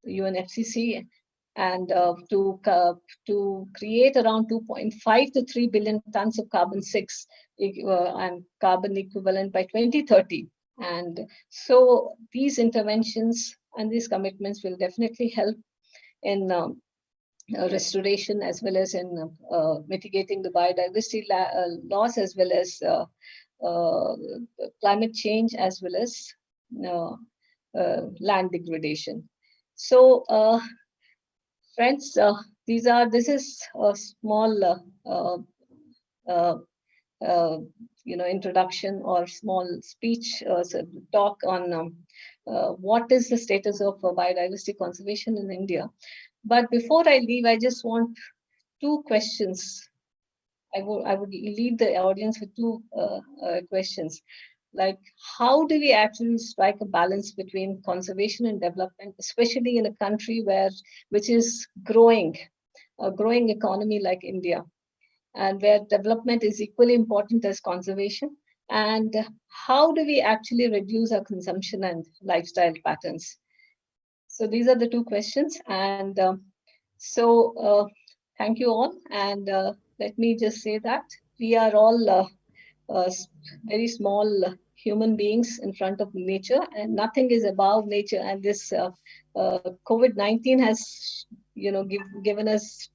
UNFCCC, and to create around 2.5 to 3 billion tons of carbon-6 and carbon equivalent by 2030. And so these interventions and these commitments will definitely help in restoration as well as in mitigating the biodiversity loss, as well as climate change, as well as land degradation. So friends, this is a small introduction or small speech talk on what is the status of biodiversity conservation in India. But before I leave, I just want two questions. I would leave the audience with two questions. Like, how do we actually strike a balance between conservation and development, especially in a country which is growing, a growing economy like India, and where development is equally important as conservation? And how do we actually reduce our consumption and lifestyle patterns? So these are the two questions. And thank you all. And let me just say that we are all very small human beings in front of nature, and nothing is above nature. And this COVID-19 has, given us,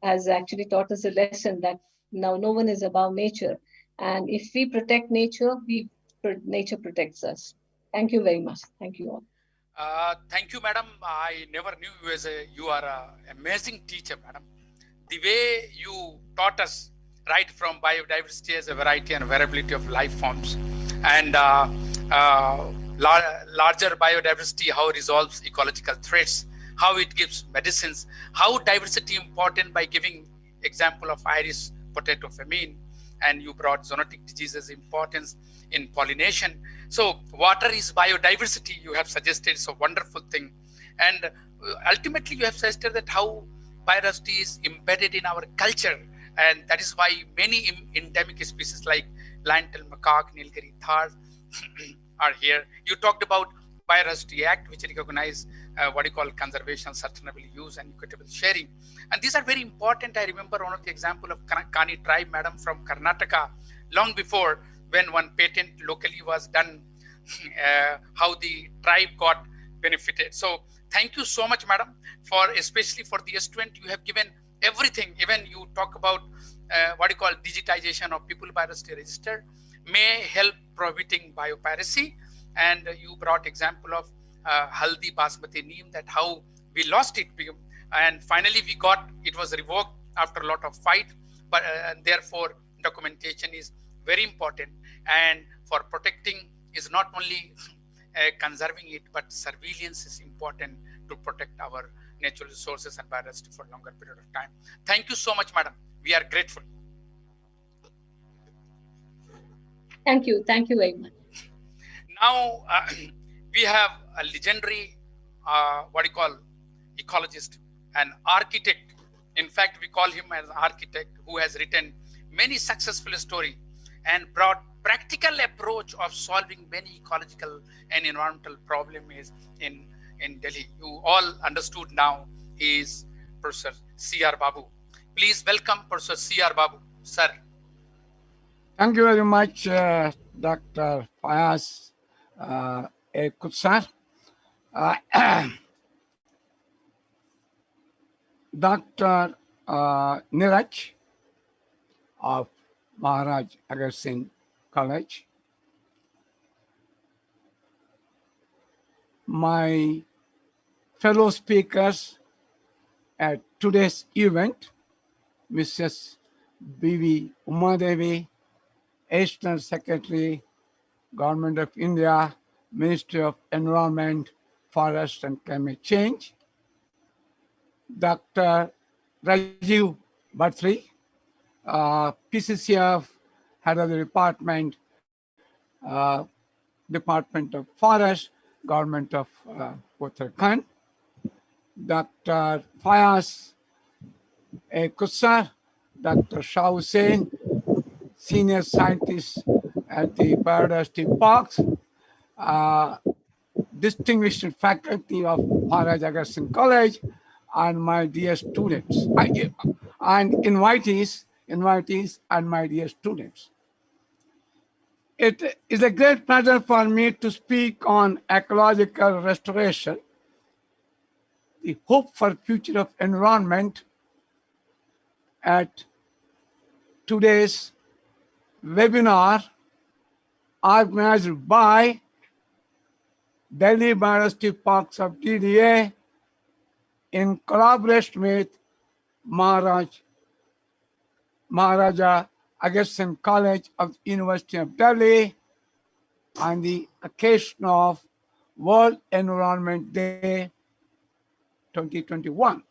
has actually taught us a lesson that now no one is above nature. And if we protect nature, nature protects us. Thank you very much. Thank you all. Thank you, madam. I never knew you are an amazing teacher, madam. The way you taught us right from biodiversity as a variety and variability of life forms, and larger biodiversity, how it resolves ecological threats, how it gives medicines, how diversity important by giving example of iris potato famine, and you brought zoonotic diseases importance in pollination. So water is biodiversity, you have suggested, it's a wonderful thing. And ultimately you have suggested that how biodiversity is embedded in our culture, and that is why many endemic species like lion-tailed macaque, Nilgiri thar are here. You talked about Biodiversity Act, which recognize what you call conservation, sustainable use, and equitable sharing. And these are very important. I remember one of the example of Kani tribe, madam, from Karnataka, long before, when one patent locally was done, how the tribe got benefited. So thank you so much, madam, for especially for the student. You have given everything. Even you talk about what you call digitization of people biodiversity register may help prohibiting biopiracy, and you brought example of haldi basmati neem, that how we lost it, and finally we got it was revoked after a lot of fight, but therefore documentation is very important, and for protecting is not only conserving it, but surveillance is important to protect our natural resources and biodiversity for a longer period of time. Thank you so much, madam. We are grateful. Thank you. Thank you very much. Now, we have a legendary, what do you call, ecologist, an architect. In fact, we call him as architect, who has written many successful stories and brought practical approach of solving many ecological and environmental problems in Delhi. You all understood now. He is Professor C.R. Babu. Please welcome Professor C.R. Babu, sir. Thank you very much, Dr. Fayaz Kutsar. Dr. Niraj of Maharaj Agar Singh College. My fellow speakers at today's event, Mrs. B.V. Umadevi, Additional Secretary, Government of India, Ministry of Environment, Forest and Climate Change, Dr. Rajiv Bhattri, PCCF, Head of the Department, Department of Forest, Government of Uttarakhand, Dr. Fayaz Kutsar, Dr. Shah Hussain, Senior Scientist at the Biodiversity Parks, distinguished faculty of Maharaj Agar Singh College, and my dear students, and invitees and my dear students. It is a great pleasure for me to speak on ecological restoration, the hope for future of environment at today's webinar organized by Delhi Biodiversity Parks of DDA in collaboration with Maharaja Agar Singh College of the University of Delhi on the occasion of World Environment Day 2021.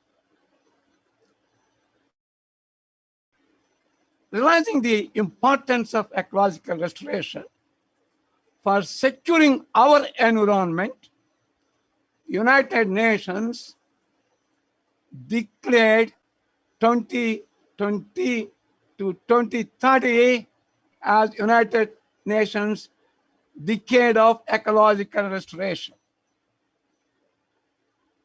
Realizing the importance of ecological restoration for securing our environment, United Nations declared 2020 to 2030 as United Nations Decade of Ecological Restoration.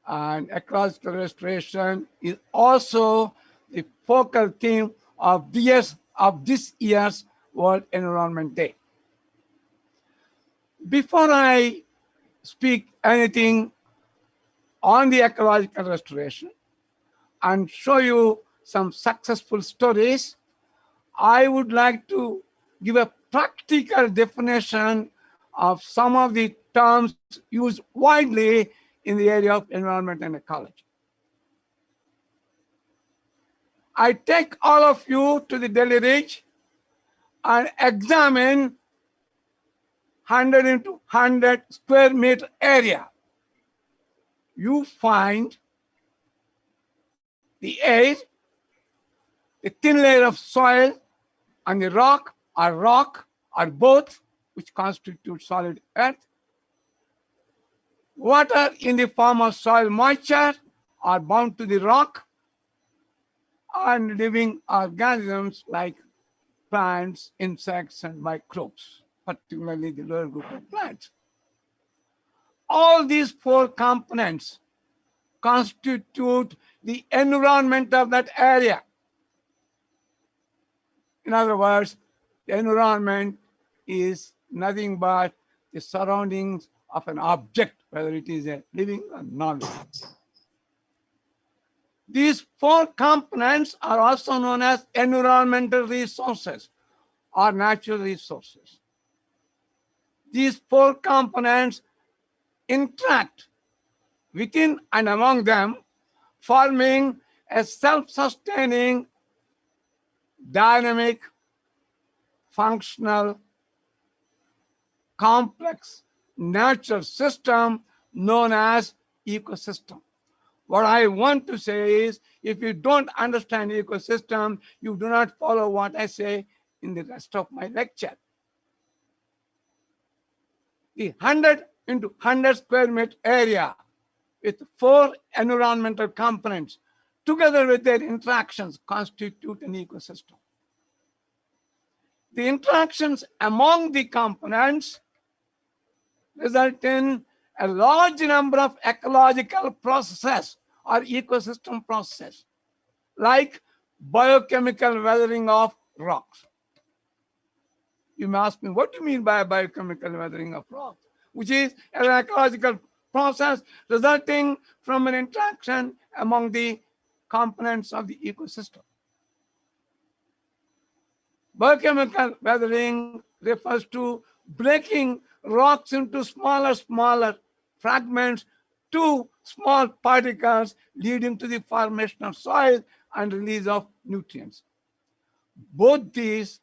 And ecological restoration is also the focal theme of this year's World Environment Day. Before I speak anything on the ecological restoration and show you some successful stories, I would like to give a practical definition of some of the terms used widely in the area of environment and ecology. I take all of you to the Delhi Ridge and examine 100 into 100 square meter area. You find the air, the thin layer of soil, and the rock or both, which constitute solid earth. Water in the form of soil moisture are bound to the rock, and living organisms like plants, insects, and microbes, particularly the lower group of plants. All these four components constitute the environment of that area. In other words, the environment is nothing but the surroundings of an object, whether it is a living or non-living. These four components are also known as environmental resources or natural resources. These four components interact within and among them, forming a self-sustaining, dynamic, functional, complex natural system known as ecosystem. What I want to say is, if you don't understand ecosystem, you do not follow what I say in the rest of my lecture. The 100 into 100 square meter area with four environmental components, together with their interactions, constitute an ecosystem. The interactions among the components result in a large number of ecological processes or ecosystem processes, like biochemical weathering of rocks. You may ask me, what do you mean by biochemical weathering of rocks? Which is an ecological process resulting from an interaction among the components of the ecosystem. Biochemical weathering refers to breaking rocks into smaller fragments to small particles, leading to the formation of soil and release of nutrients. Both these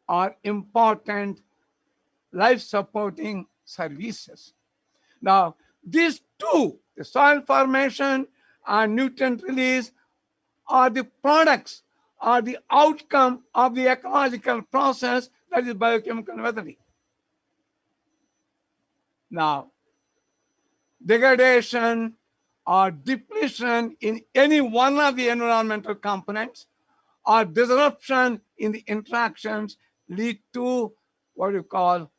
are important life-supporting services. Now, these two, the soil formation and nutrient release, are the products or the outcome of the ecological process that is biochemical weathering. Now, degradation or depletion in any one of the environmental components or disruption in the interactions lead to what you call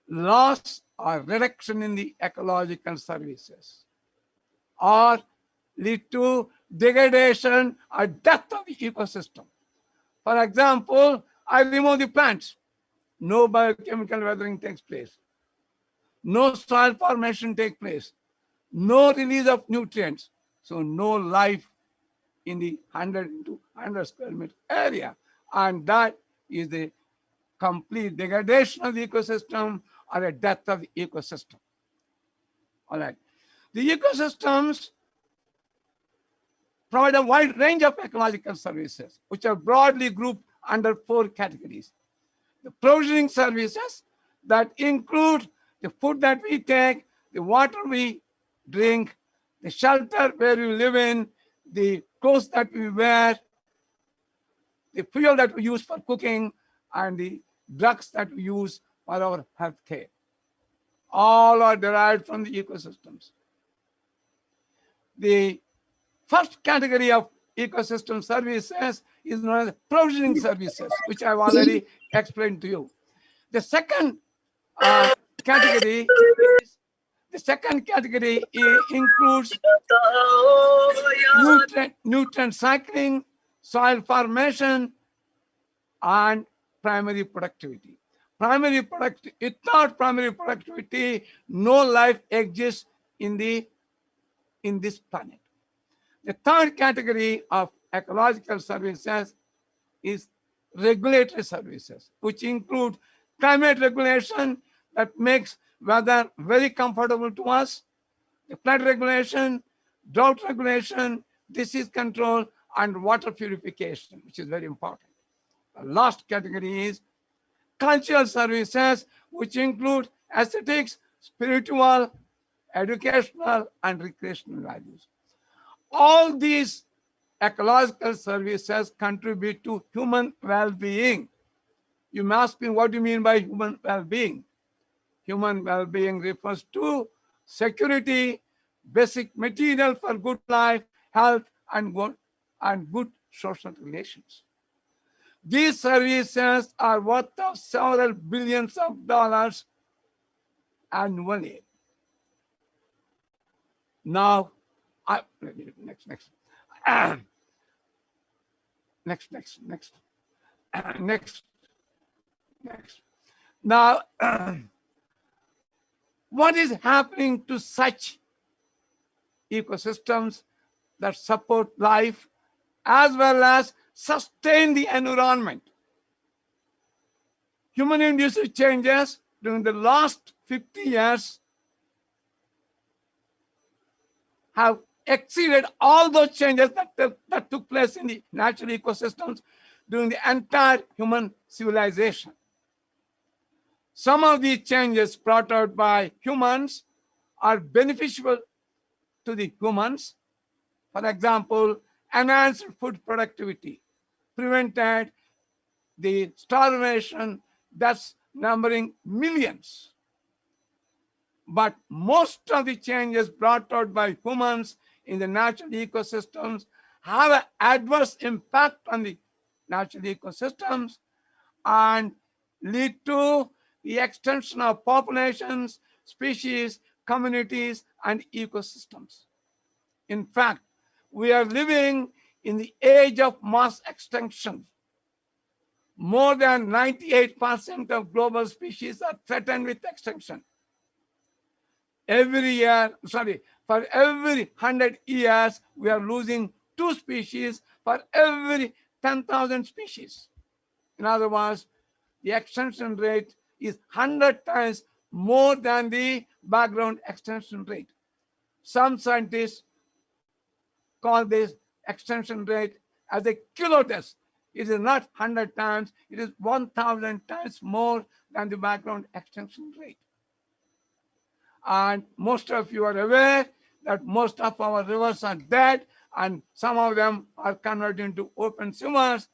loss or reduction in the ecological services, or lead to degradation or death of the ecosystem. For example, I remove the plants, no biochemical weathering takes place, no soil formation takes place, no release of nutrients, so no life in the 100 to 100 square meter area. And that is the complete degradation of the ecosystem or a death of the ecosystem. All right. The ecosystems provide a wide range of ecological services, which are broadly grouped under four categories. The provisioning services that include the food that we take, the water we drink, the shelter where we live in, the clothes that we wear, the fuel that we use for cooking, and the drugs that we use for our health care. All are derived from the ecosystems. The first category of ecosystem services is known as provisioning services, which I've already explained to you. The second category includes nutrient cycling, soil formation, and primary productivity. Without primary productivity, no life exists in this planet. The third category of ecological services is regulatory services, which include climate regulation that makes weather very comfortable to us, the flood regulation, drought regulation, disease control, and water purification, which is very important. The last category is cultural services, which include aesthetics, spiritual, educational, and recreational values. All these ecological services contribute to human well-being. You may ask me, what do you mean by human well-being? Human well-being refers to security, basic material for good life, health, and good social relations. These services are worth of several billions of dollars annually. Now, next. Next. Now, what is happening to such ecosystems that support life as well as sustain the environment? Human-induced changes during the last 50 years have exceeded all those changes that took place in the natural ecosystems during the entire human civilization. Some of these changes brought out by humans are beneficial to the humans. For example, enhanced food productivity prevented the starvation that's numbering millions. But most of the changes brought out by humans in the natural ecosystems have an adverse impact on the natural ecosystems and lead to the extension of populations, species, communities, and ecosystems. In fact, we are living in the age of mass extinction. More than 98% of global species are threatened with extinction. For every 100 years, we are losing 2 species for every 10,000 species. In other words, the extinction rate is 100 times more than the background extinction rate. Some scientists call this extinction rate as a kilotest. It is not 100 times, it is 1,000 times more than the background extinction rate. And most of you are aware that most of our rivers are dead and some of them are converted into open sewers.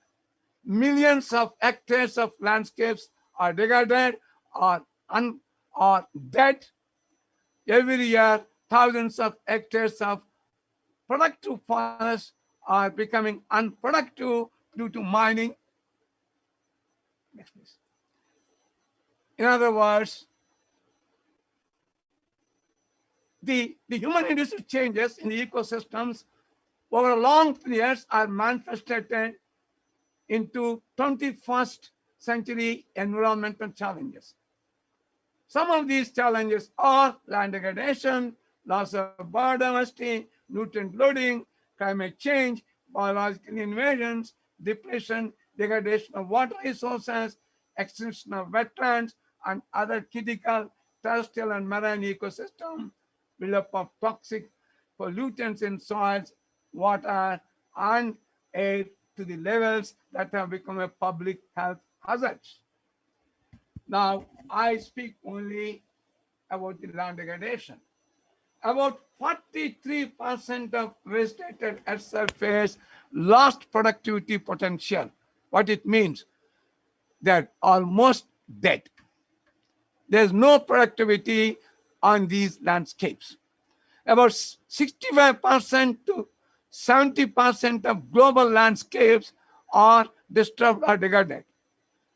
Millions of hectares of landscapes are degraded or dead. Every year, thousands of hectares of productive forests are becoming unproductive due to mining. Next, please. In other words, the human-induced changes in the ecosystems over long periods are manifested into 21st century environmental challenges. Some of these challenges are land degradation, loss of biodiversity, nutrient loading, climate change, biological invasions, depletion, degradation of water resources, extinction of wetlands, and other critical terrestrial and marine ecosystems, buildup of toxic pollutants in soils, water, and air to the levels that have become a public health hazard. Now, I speak only about the land degradation. About 43% of vegetated earth surface lost productivity potential. What it means? They're almost dead. There's no productivity on these landscapes. About 65% to 70% of global landscapes are disturbed or degraded.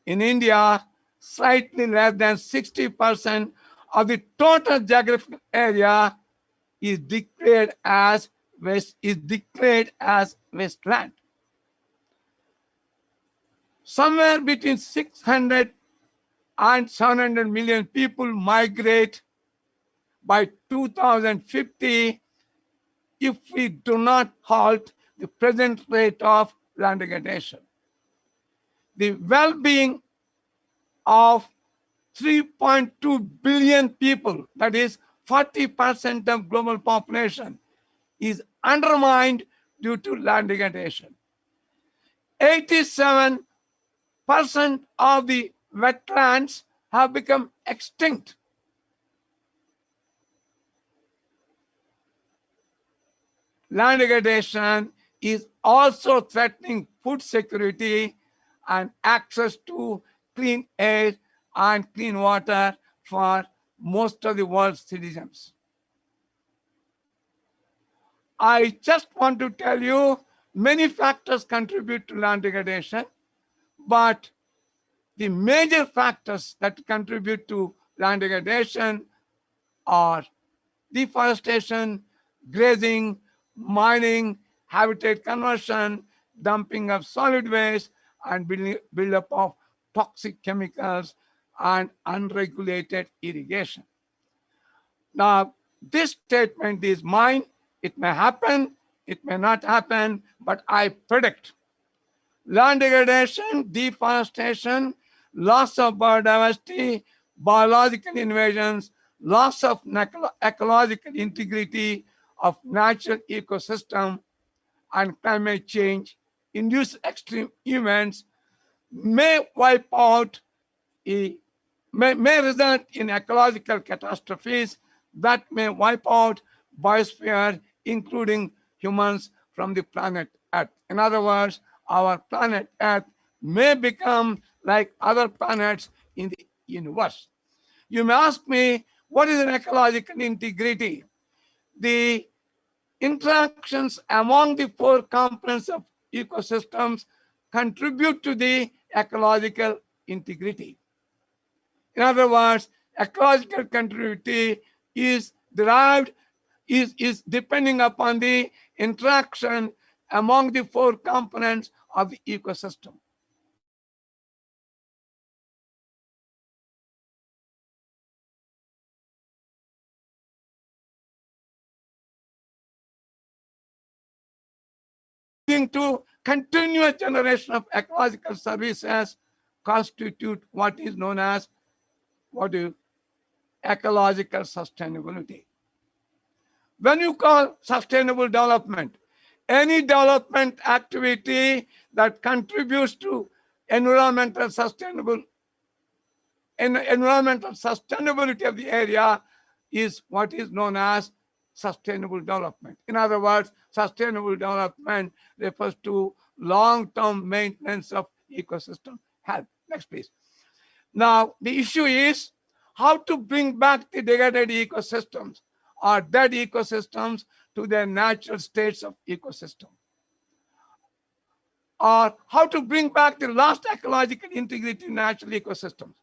In India, slightly less than 60% of the total geographical area is declared as wasteland. Somewhere between 600 and 700 million people migrate by 2050 if we do not halt the present rate of land degradation. The well-being of 3.2 billion people, that is 40% of global population, is undermined due to land degradation. 87% of the wetlands have become extinct. Land degradation is also threatening food security and access to clean air and clean water for most of the world's citizens. I just want to tell you many factors contribute to land degradation, but the major factors that contribute to land degradation are deforestation, grazing, mining, habitat conversion, dumping of solid waste, and buildup of toxic chemicals and unregulated irrigation. Now, this statement is mine. It may happen, it may not happen, but I predict land degradation, deforestation, loss of biodiversity, biological invasions, loss of ecological integrity of natural ecosystem, and climate change induced extreme events may wipe out, may result in ecological catastrophes that may wipe out biosphere, including humans, from the planet Earth. In other words, our planet Earth may become like other planets in the universe. You may ask me, what is an ecological integrity? The interactions among the four components of ecosystems contribute to the ecological integrity. In other words, ecological continuity is derived, is depending upon the interaction among the four components of the ecosystem. Leading to continuous generation of ecological services constitute what is known as ecological sustainability. When you call sustainable development, any development activity that contributes to environmental sustainability of the area is what is known as sustainable development. In other words, sustainable development refers to long-term maintenance of ecosystem health. Next, please. Now, the issue is how to bring back the degraded ecosystems or dead ecosystems to their natural states of ecosystem. Or how to bring back the lost ecological integrity in natural ecosystems.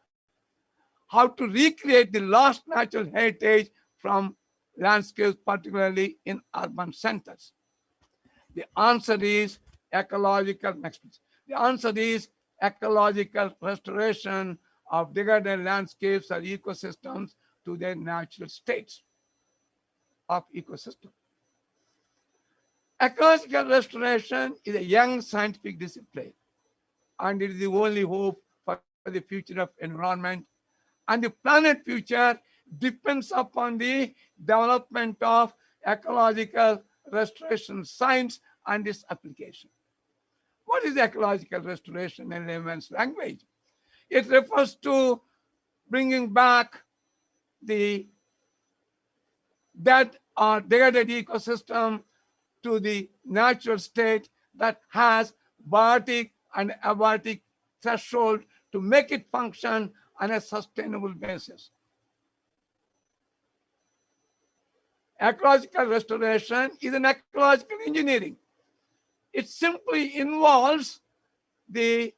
How to recreate the lost natural heritage from landscapes, particularly in urban centers. The answer is ecological, next please. The answer is ecological restoration of degraded landscapes or ecosystems to their natural states of ecosystem. Ecological restoration is a young scientific discipline, and it is the only hope for the future of environment. And the planet future depends upon the development of ecological restoration science and its application. What is ecological restoration in layman's language? It refers to bringing back the dead or degraded ecosystem to the natural state that has biotic and abiotic threshold to make it function on a sustainable basis. Ecological restoration is an ecological engineering. It simply involves the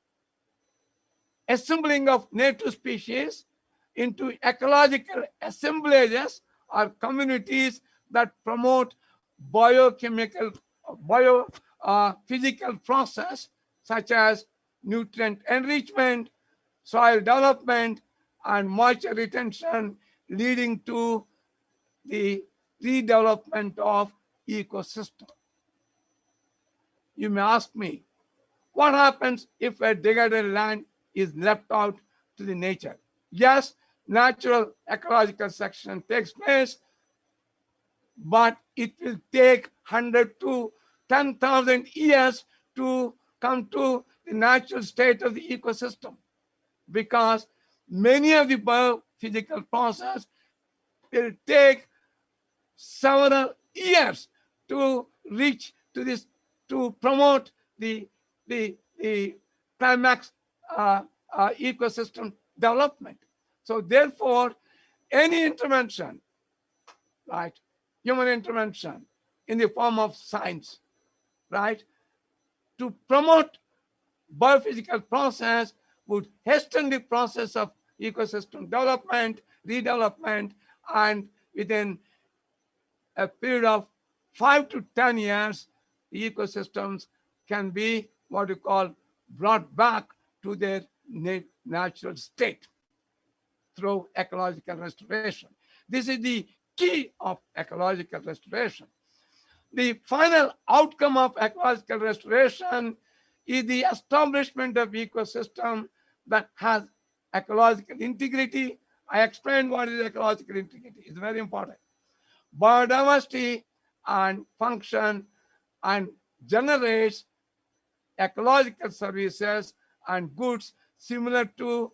assembling of native species into ecological assemblages or communities that promote biophysical process such as nutrient enrichment, soil development, and moisture retention, leading to the redevelopment of ecosystem. You may ask me, what happens if a degraded land is left out to the nature? Yes, natural ecological section takes place, but it will take 100 to 10,000 years to come to the natural state of the ecosystem, because many of the biophysical processes will take several years to reach to this, to promote the climax ecosystem development. So therefore, any intervention, right, human intervention in the form of science, right, to promote biophysical process would hasten the process of ecosystem development, redevelopment, and within a period of 5 to 10 years, the ecosystems can be what you call brought back to their natural state through ecological restoration. This is the key of ecological restoration. The final outcome of ecological restoration is the establishment of ecosystem that has ecological integrity. I explained what is ecological integrity. It's very important. Biodiversity and function and generates ecological services and goods similar to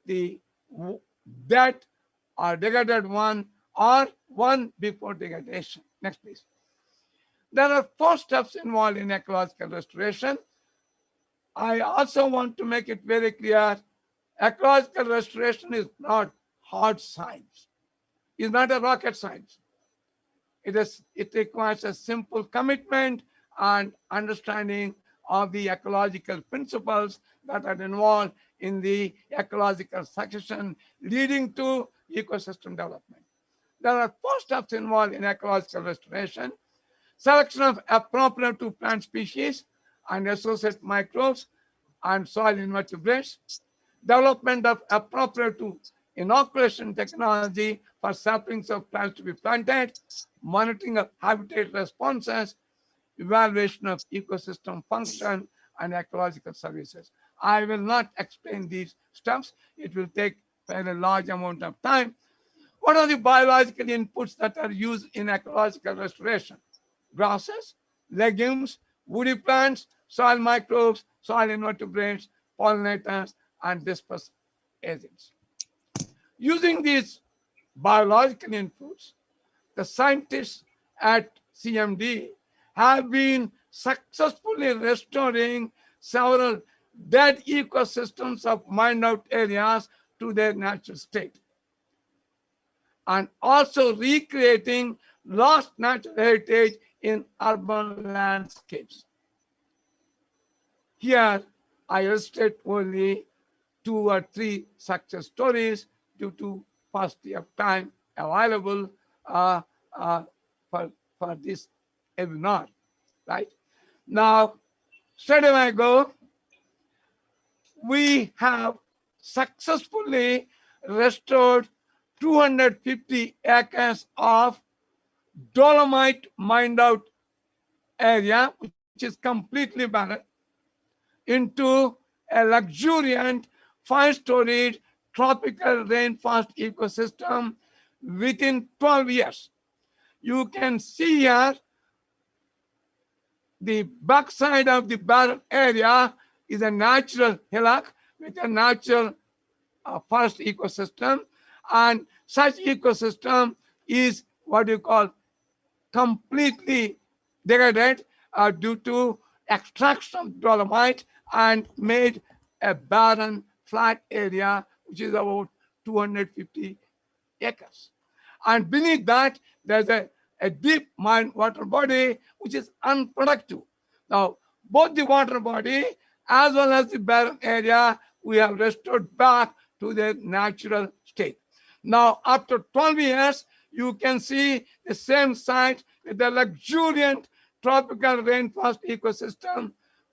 the dead or degraded one or one before degradation. Next, please. There are 4 steps involved in ecological restoration. I also want to make it very clear, ecological restoration is not hard science. It's not a rocket science. It requires a simple commitment and understanding of the ecological principles that are involved in the ecological succession leading to ecosystem development. There are 4 steps involved in ecological restoration: selection of appropriate to plant species and associated microbes and soil invertebrates, development of appropriate to inoculation technology for saplings of plants to be planted, monitoring of habitat responses, evaluation of ecosystem function, and ecological services. I will not explain these steps. It will take a very large amount of time. What are the biological inputs that are used in ecological restoration? Grasses, legumes, woody plants, soil microbes, soil invertebrates, pollinators, and dispersed agents. Using these biological inputs, the scientists at CMD have been successfully restoring several dead ecosystems of mined out areas to their natural state, and also recreating lost natural heritage in urban landscapes. Here, I illustrate only 2 or 3 success stories due to paucity of time available for this webinar, right? Now, straight away I go, we have successfully restored 250 acres of dolomite mined out area, which is completely barren, into a luxuriant 5-storied tropical rainforest ecosystem within 12 years. You can see here the backside of the barren area is a natural hillock with a natural forest ecosystem, and such ecosystem is what you call completely degraded due to extraction of dolomite and made a barren flat area which is about 250 acres. And beneath that, there's a deep mine water body which is unproductive. Now, both the water body as well as the barren area we have restored back to their natural state. Now, after 12 years, you can see the same site with the luxuriant tropical rainforest ecosystem,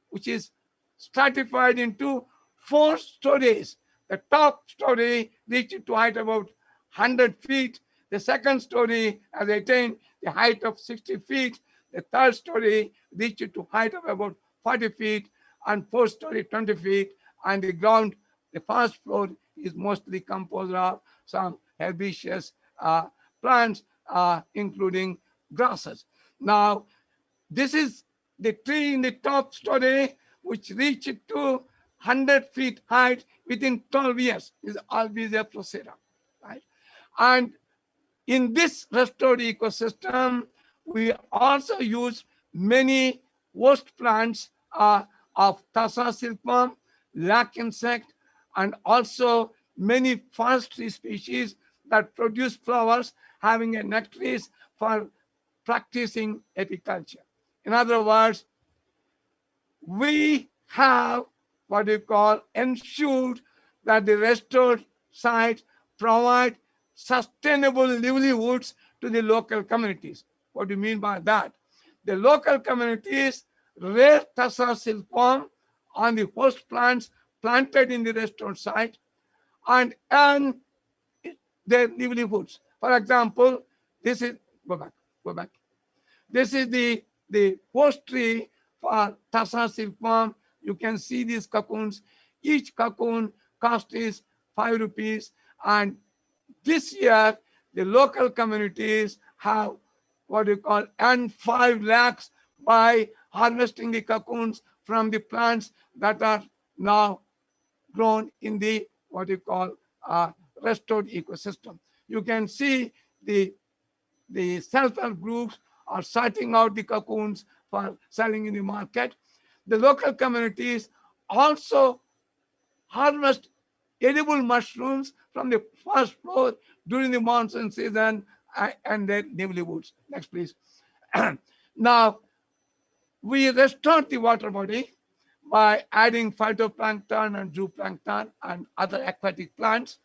which is stratified into 4 stories. The top story reached to height about 100 feet. The second story has attained the height of 60 feet. The third story reached to height of about 40 feet, and fourth story 20 feet. And the ground, the first floor is mostly composed of some herbaceous plants, including grasses. Now, this is the tree in the top story, which reached to 100 feet height within 12 years, is Albizia procera, right? And in this restored ecosystem, we also use many host plants of Tassa silkworm, lac insect, and also many forestry species that produce flowers having a nectaries for practicing apiculture. In other words, we have what you call ensured that the restored sites provide sustainable livelihoods to the local communities. What do you mean by that? The local communities rear Tassa silkworm on the host plants planted in the restored site and earn their livelihoods. For example, this is, go back. This is the host tree for Tassa silkworm. You can see these cocoons. Each cocoon cost is 5 rupees. And this year, the local communities have what you call earned 5 lakhs by harvesting the cocoons from the plants that are now grown in the what you call restored ecosystem. You can see the self-help groups are sorting out the cocoons for selling in the market. The local communities also harvest edible mushrooms from the first floor during the monsoon season and their livelihoods. Next, please. Now, we restore the water body by adding phytoplankton and zooplankton and other aquatic plants.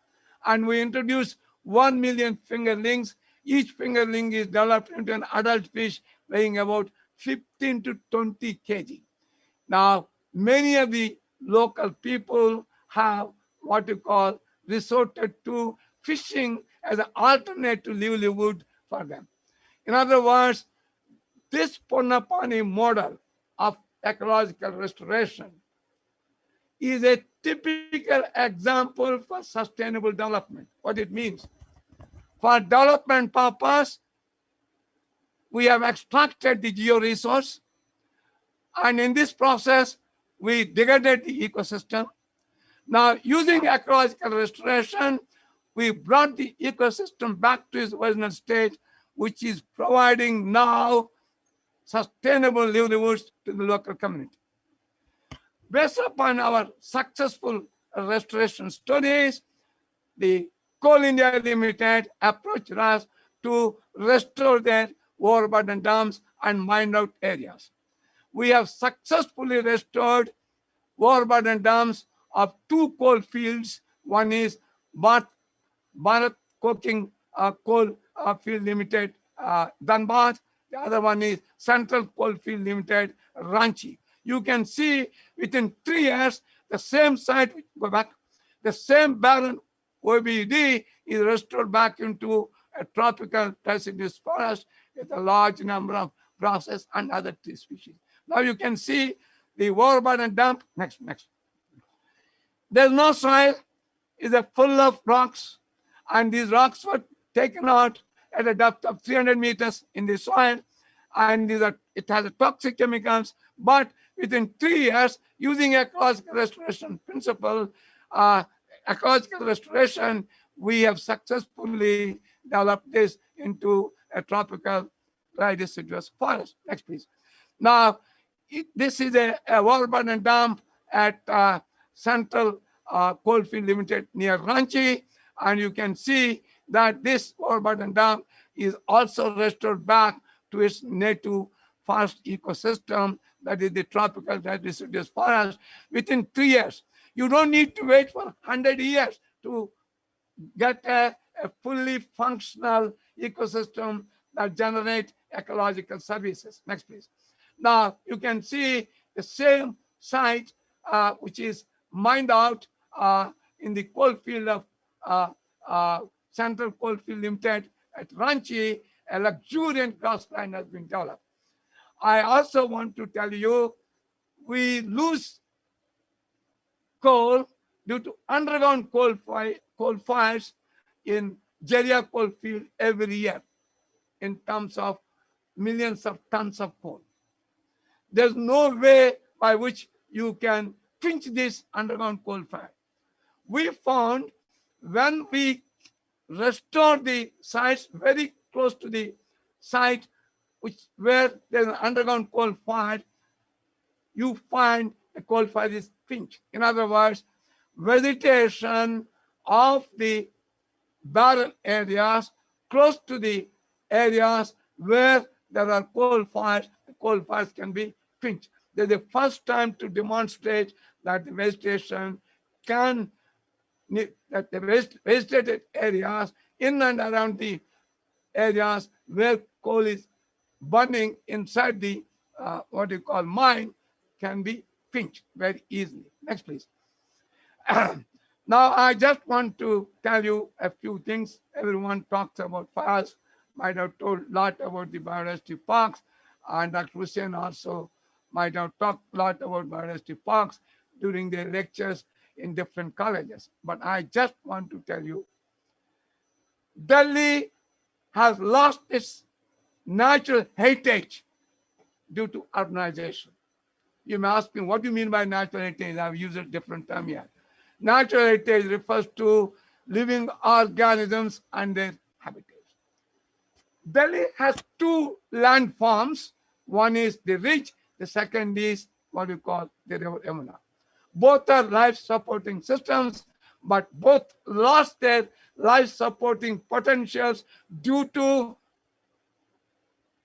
And we introduce 1 million fingerlings. Each fingerling is developed into an adult fish weighing about 15 to 20 kg. Now, many of the local people have what you call resorted to fishing as an alternate to livelihood for them. In other words, this Ponnapani model of ecological restoration is a typical example for sustainable development. What it means. For development purpose, we have extracted the georesource, and in this process, we degraded the ecosystem. Now, using ecological restoration, we brought the ecosystem back to its original state, which is providing now sustainable livelihoods to the local community. Based upon our successful restoration studies, the Coal India Limited approached us to restore their overburden dams and mined out areas. We have successfully restored overburden dams of 2 coal fields. One is Bharat Coking Coal Field Limited, Dhanbad. The other one is Central Coalfield Limited, Ranchi. You can see within 3 years, the same site, go back, the same barren OBD is restored back into a tropical deciduous forest with a large number of grasses and other tree species. Now you can see the overburden dump. Next. There's no soil. It's full of rocks, and these rocks were taken out at a depth of 300 meters in the soil, and it has toxic chemicals. But within 3 years, using ecological restoration principle, ecological restoration, we have successfully developed this into a tropical dry deciduous forest. Next, please. Now, this is a overburden dump at Central Coalfield Limited near Ranchi, and you can see that this overburden dump is also restored back to its native forest ecosystem, that is the tropical deciduous forest, within 3 years. You don't need to wait for 100 years to get a fully functional ecosystem that generates ecological services. Next, please. Now, you can see the same site, which is mined out in the coal field of Central Coalfield Limited at Ranchi. A luxuriant grassland has been developed. I also want to tell you, we lose coal due to underground coal fires in Jeria coal field every year in terms of millions of tons of coal. there's no way by which you can pinch this underground coal fire. We found when we restore the sites very close to the site where there's an underground coal fire, you find the coal fire is pinched. In other words, vegetation of the barren areas close to the areas where there are coal fires, the coal fires can be pinched. They're the first time to demonstrate that the vegetation can, that the vegetated areas in and around the areas where coal is burning inside the what you call mine can be pinched very easily. Next, please. Now, I just want to tell you a few things. Everyone talks about fires. Might have told a lot about the biodiversity parks, and Dr. Hussain also might have talked a lot about biodiversity parks during their lectures in different colleges. But I just want to tell you, Delhi has lost its natural heritage due to urbanization. You may ask me, what do you mean by natural heritage? I've used a different term here. Natural heritage refers to living organisms and their habitats. Delhi has two landforms. One is the ridge, the second is what we call the river Yamuna. Both are life-supporting systems, but both lost their life-supporting potentials due to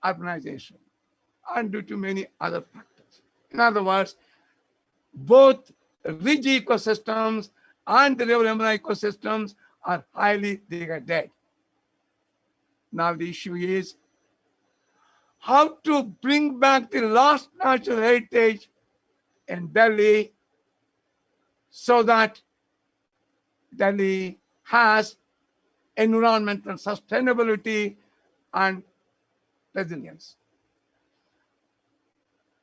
urbanization and due to many other factors. In other words, both ridge ecosystems and the river Yamuna ecosystems are highly degraded. Now the issue is how to bring back the lost natural heritage in Delhi so that Delhi has environmental sustainability and resilience.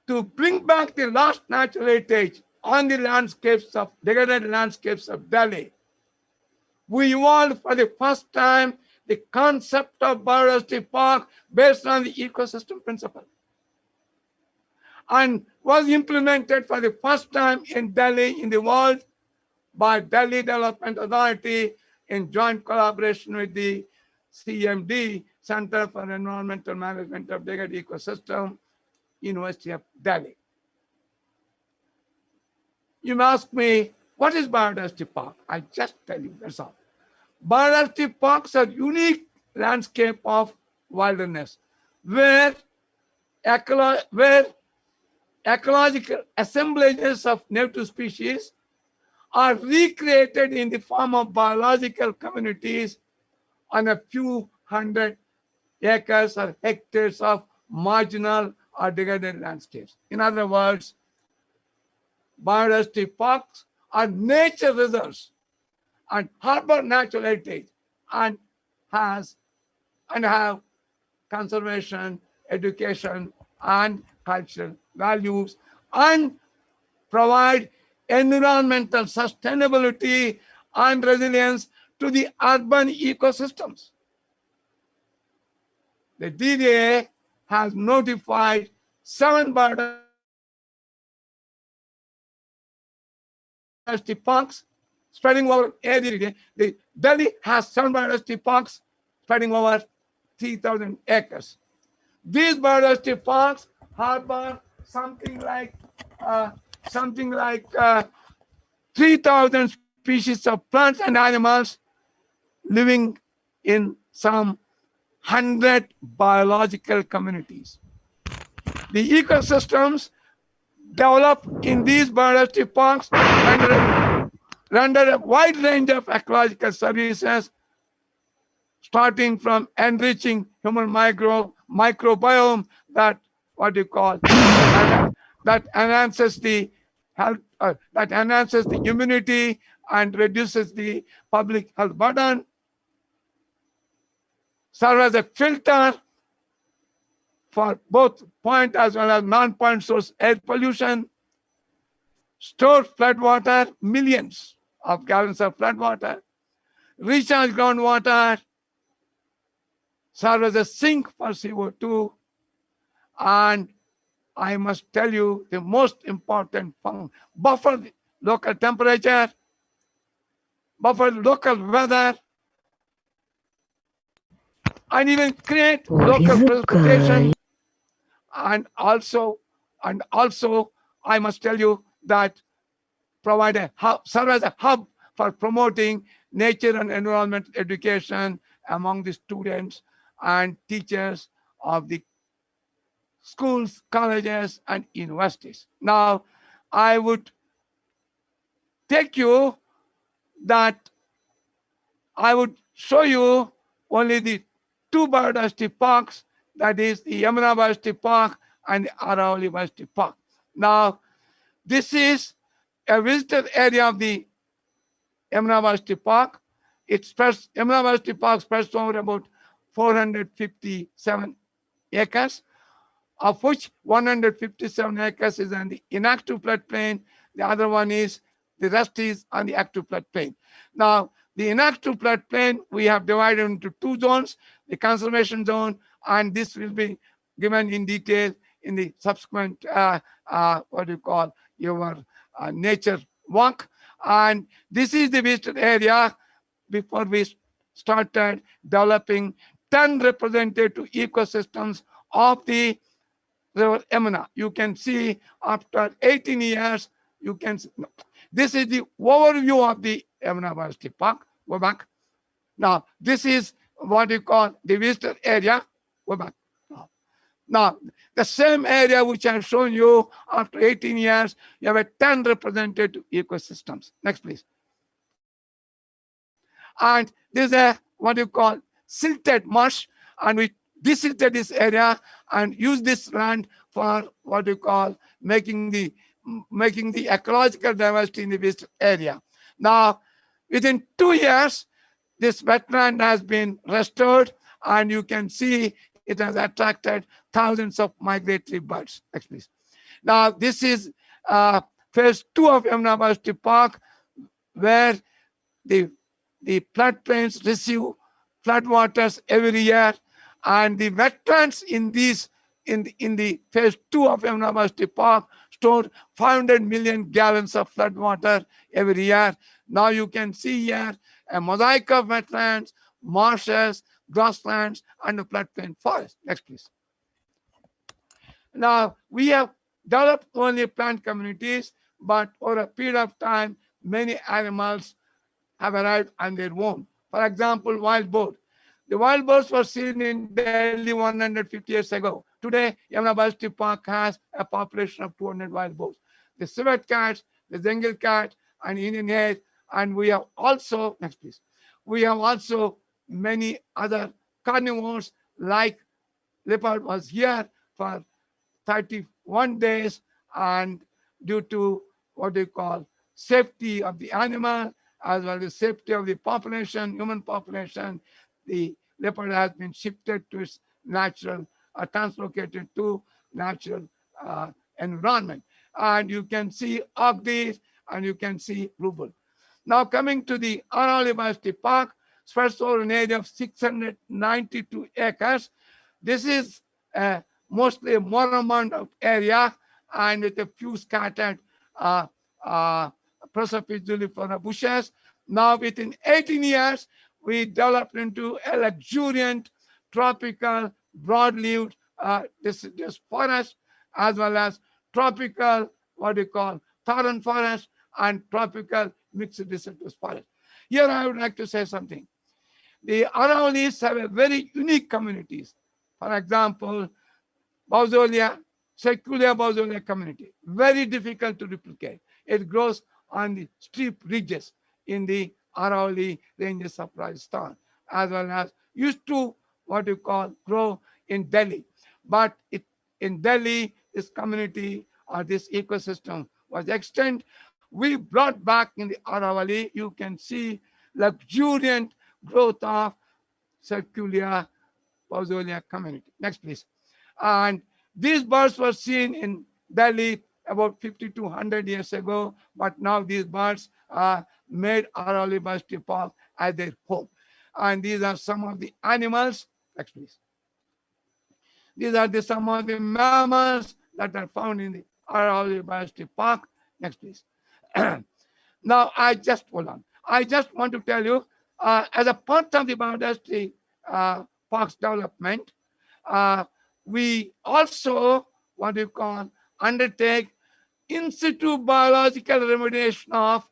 To bring back the lost natural heritage on the landscapes of degraded landscapes of Delhi, we evolved for the first time the concept of biodiversity park based on the ecosystem principle, and was implemented for the first time in Delhi in the world by Delhi Development Authority in joint collaboration with the CMD, Center for Environmental Management of Degraded Ecosystem, University of Delhi. You may ask me, what is biodiversity park? I just tell you, that's all. Biodiversity parks are unique landscape of wilderness where ecological assemblages of native species are recreated in the form of biological communities on a few hundred acres or hectares of marginal or degraded landscapes. In other words, biodiversity parks are nature reserves and harbor natural heritage and have conservation, education, and cultural values, and provide environmental sustainability and resilience to the urban ecosystems. The DDA has notified 7 biodiversity parks spreading over area. The Delhi has 7 biodiversity parks spreading over 3,000 acres. These biodiversity parks harbor something like 3,000 species of plants and animals living in some 100 biological communities. The ecosystems developed in these biodiversity parks render a wide range of ecological services, starting from enriching human microbiome that what you call that enhances the health, that enhances the immunity and reduces the public health burden, serve as a filter for both point as well as non-point source air pollution, store floodwater, millions of gallons of floodwater, recharge groundwater, serve as a sink for CO2, and I must tell you the most important function. Buffer the local temperature, buffer local weather, and even create local precipitation. And also, I must tell you that provide a hub, serve as a hub for promoting nature and environment education among the students and teachers of the schools, colleges, and universities. Now, I would take you that I would show you only the two biodiversity parks, that is the Yamuna Biodiversity Park and the Aravalli Biodiversity Park. Now, this is a visitor area of the Yamuna Biodiversity Park. Yamuna Biodiversity Park spreads over about 457 acres, of which 157 acres is on the inactive floodplain. The other one is, the rest is on the active floodplain. Now, the inactive floodplain, we have divided into two zones, the conservation zone, and this will be given in detail in the subsequent, your nature walk. And this is the visited area. Before we started developing 10 representative ecosystems of the river Yamuna. You can see after 18 years, you can see, this is the overview of the Yamuna Biodiversity Park. Go back. Now, this is what you call the visitor area. Go back. Now, the same area which I have shown you after 18 years, you have a 10 representative ecosystems. Next, please. And this is a what you call silted marsh, and we desilted this area and use this land for what you call making the ecological diversity in the visitor area. Now, within 2 years, this wetland has been restored, and you can see it has attracted thousands of migratory birds. Next, please. Now, this is phase 2 of Yamuna Biodiversity Park, where the floodplains receive floodwaters every year, and the wetlands in these in the phase 2 of Yamuna Biodiversity Park store 500 million gallons of floodwater every year. Now you can see here a mosaic of wetlands, marshes, grasslands, and the floodplain forest. Next, please. Now, we have developed only plant communities, but over a period of time, many animals have arrived on their own. For example, wild boar. The wild boars were seen in Delhi 150 years ago. Today, Yamuna Biodiversity Park has a population of 200 wild boars. The civet cats, the Bengal cat, and Indian hare, and we have also, next please, we have also many other carnivores like leopard was here for 31 days, and due to what they call safety of the animal as well as safety of the population, human population, the leopard has been shifted to its natural, translocated to natural environment. And you can see Agdir and you can see Rubel. Now coming to the Aravalli Biodiversity Park, spreads over an area of 692 acres. This is mostly a more amount of area and with a few scattered precipice for bushes. Now within 18 years, we developed into a luxuriant tropical broad-leaved deciduous forest, as well as tropical, what we call thorn forest, and tropical mixed deciduous forest. Here I would like to say something. The Aravallis have a very unique communities. For example, Bausolia, Seculia Bausolia community, very difficult to replicate. It grows on the steep ridges in the Aravalli ranges of Rajasthan, as well as used to what you call grow in Delhi. But in Delhi, this community or this ecosystem was extinct. We brought back in the Aravalli, you can see luxuriant growth of Circulia Bausolia community. Next, please. And these birds were seen in Delhi about 50 to 100 years ago, but now these birds made Aravalli Biodiversity Park as their home. And these are some of the animals. Next, please. These are some of the mammals that are found in the Aravalli Biodiversity Park. Next, please. Now, hold on. I just want to tell you, as a part of the biodiversity parks development, we also, undertake in situ biological remediation of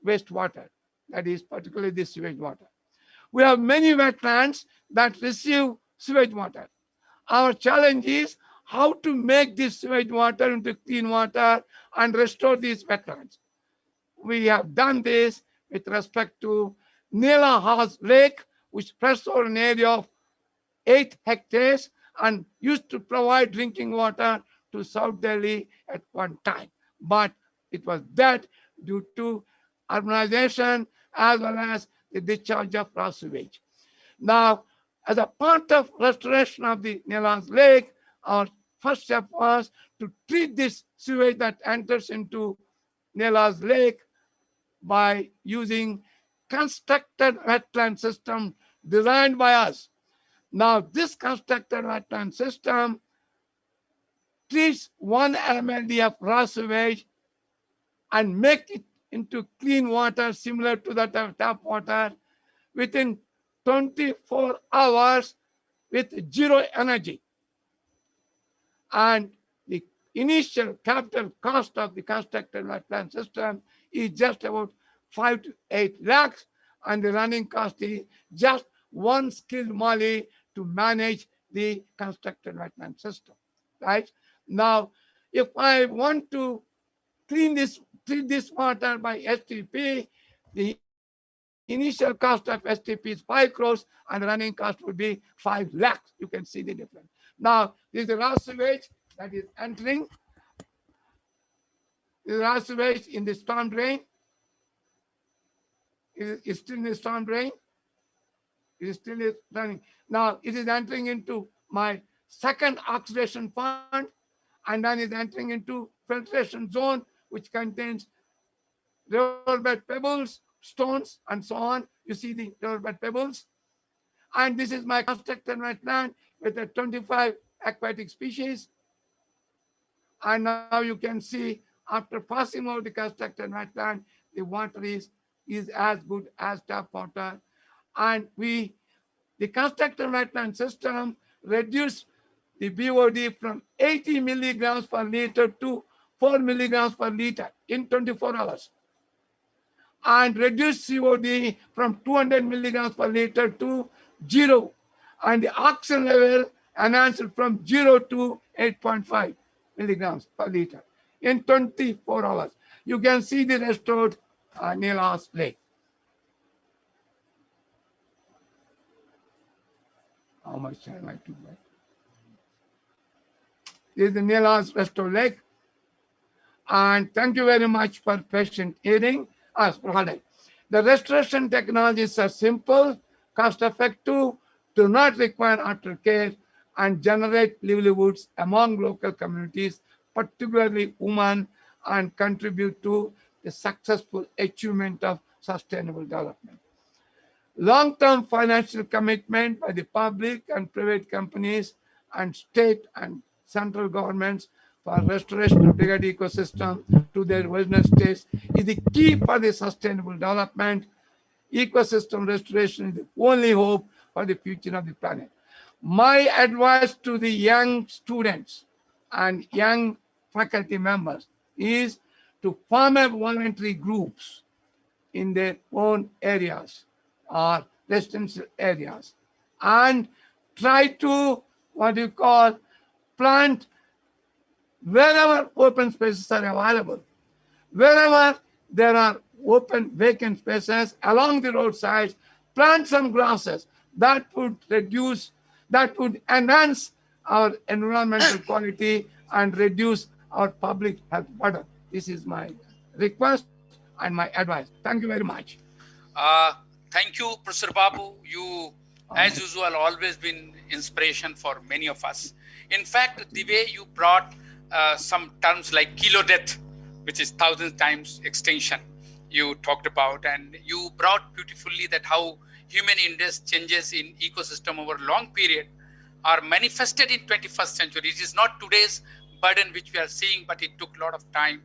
wastewater, that is particularly the sewage water. We have many wetlands that receive sewage water. Our challenge is how to make this sewage water into clean water and restore these wetlands. We have done this with respect to Nila Haas Lake, which spreads over an area of 8 hectares and used to provide drinking water to South Delhi at one time. But it was dead due to urbanization as well as the discharge of raw sewage. Now, as a part of restoration of the Nila's Lake, our first step was to treat this sewage that enters into Nila's Lake by using constructed wetland system designed by us. Now, this constructed wetland system treats 1 MLD of raw sewage and make it into clean water similar to that of tap water within 24 hours with zero energy. And the initial capital cost of the constructed wetland system is just about 5 to 8 lakhs, and the running cost is just 1 skilled Mali to manage the constructed wetland system, right? Now, if I want to treat this water by STP, the initial cost of STP is 5 crores and the running cost would be 5 lakhs. You can see the difference. Now, this is the raw sewage that is entering. This is raw sewage in the storm drain. It is still in the storm drain. It is still running. Now, it is entering into my second oxidation pond, and then is entering into filtration zone, which contains riverbed pebbles, stones, and so on. You see the riverbed pebbles. And this is my constructed wetland with a 25 aquatic species. And now you can see after passing over the constructed wetland, the water is as good as tap water. And the constructed wetland system reduced the BOD from 80 milligrams per liter to 4 milligrams per liter in 24 hours. And reduced COD from 200 milligrams per liter to 0. And the oxygen level enhanced from 0 to 8.5 milligrams per liter in 24 hours. You can see the restored Nila's Lake. How much time I took that? This is the Nila's restored lake. And thank you very much for patient hearing us. The restoration technologies are simple, cost-effective, do not require aftercare, and generate livelihoods among local communities, particularly women, and contribute to the successful achievement of sustainable development. Long-term financial commitment by the public and private companies and state and central governments for restoration of degraded ecosystem to their original states is the key for the sustainable development. Ecosystem restoration is the only hope for the future of the planet. My advice to the young students and young faculty members is to form up voluntary groups in their own areas or residential areas and try to plant wherever open spaces are available. Wherever there are open vacant spaces along the roadsides, plant some grasses. That would enhance our environmental quality and reduce our public health burden. This is my request and my advice. Thank you very much. Thank you, Professor Babu. You, as usual, always been inspiration for many of us. In fact, the way you brought some terms like kilo death, which is 1,000 times extinction, you talked about, and you brought beautifully that how human interest changes in ecosystem over a long period are manifested in 21st century. It is not today's, burden which we are seeing, but it took a lot of time.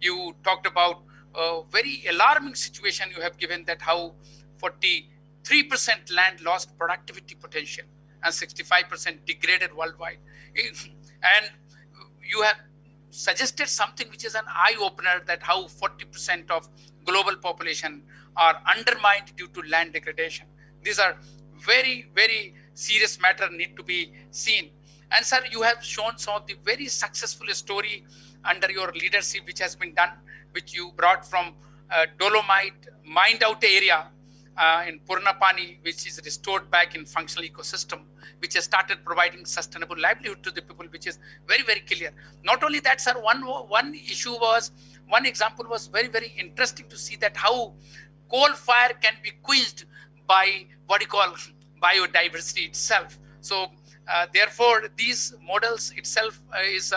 You talked about a very alarming situation you have given, that how 43% land lost productivity potential and 65% degraded worldwide. And you have suggested something which is an eye-opener, that how 40% of global population are undermined due to land degradation. These are very, very serious matter need to be seen. And sir, you have shown some of the very successful story under your leadership which has been done, which you brought from Dolomite mined out area in Purnapani, which is restored back in functional ecosystem, which has started providing sustainable livelihood to the people, which is very, very clear. Not only that, sir, one example was very, very interesting to see, that how coal fire can be quenched by what you call biodiversity itself. So therefore, these models itself is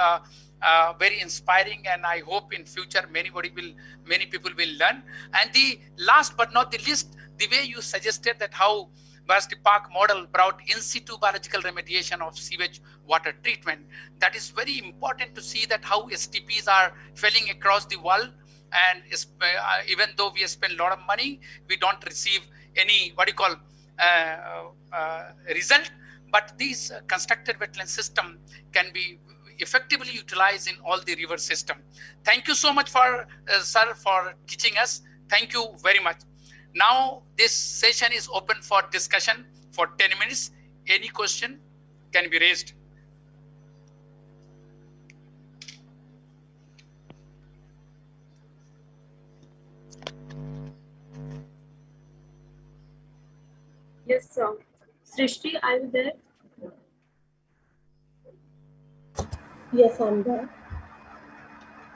very inspiring, and I hope in future many people will learn. And the last but not the least, the way you suggested that how Biodiversity Park model brought in situ biological remediation of sewage water treatment, that is very important to see that how STPs are failing across the world, and even though we spend a lot of money, we don't receive any what you call result. But these constructed wetland system can be effectively utilized in all the river system. Thank you so much for sir for teaching us. Thank you very much. Now this session is open for discussion for 10 minutes. Any question can be raised. Yes, sir. Srishti, are you there? Yes, I'm there.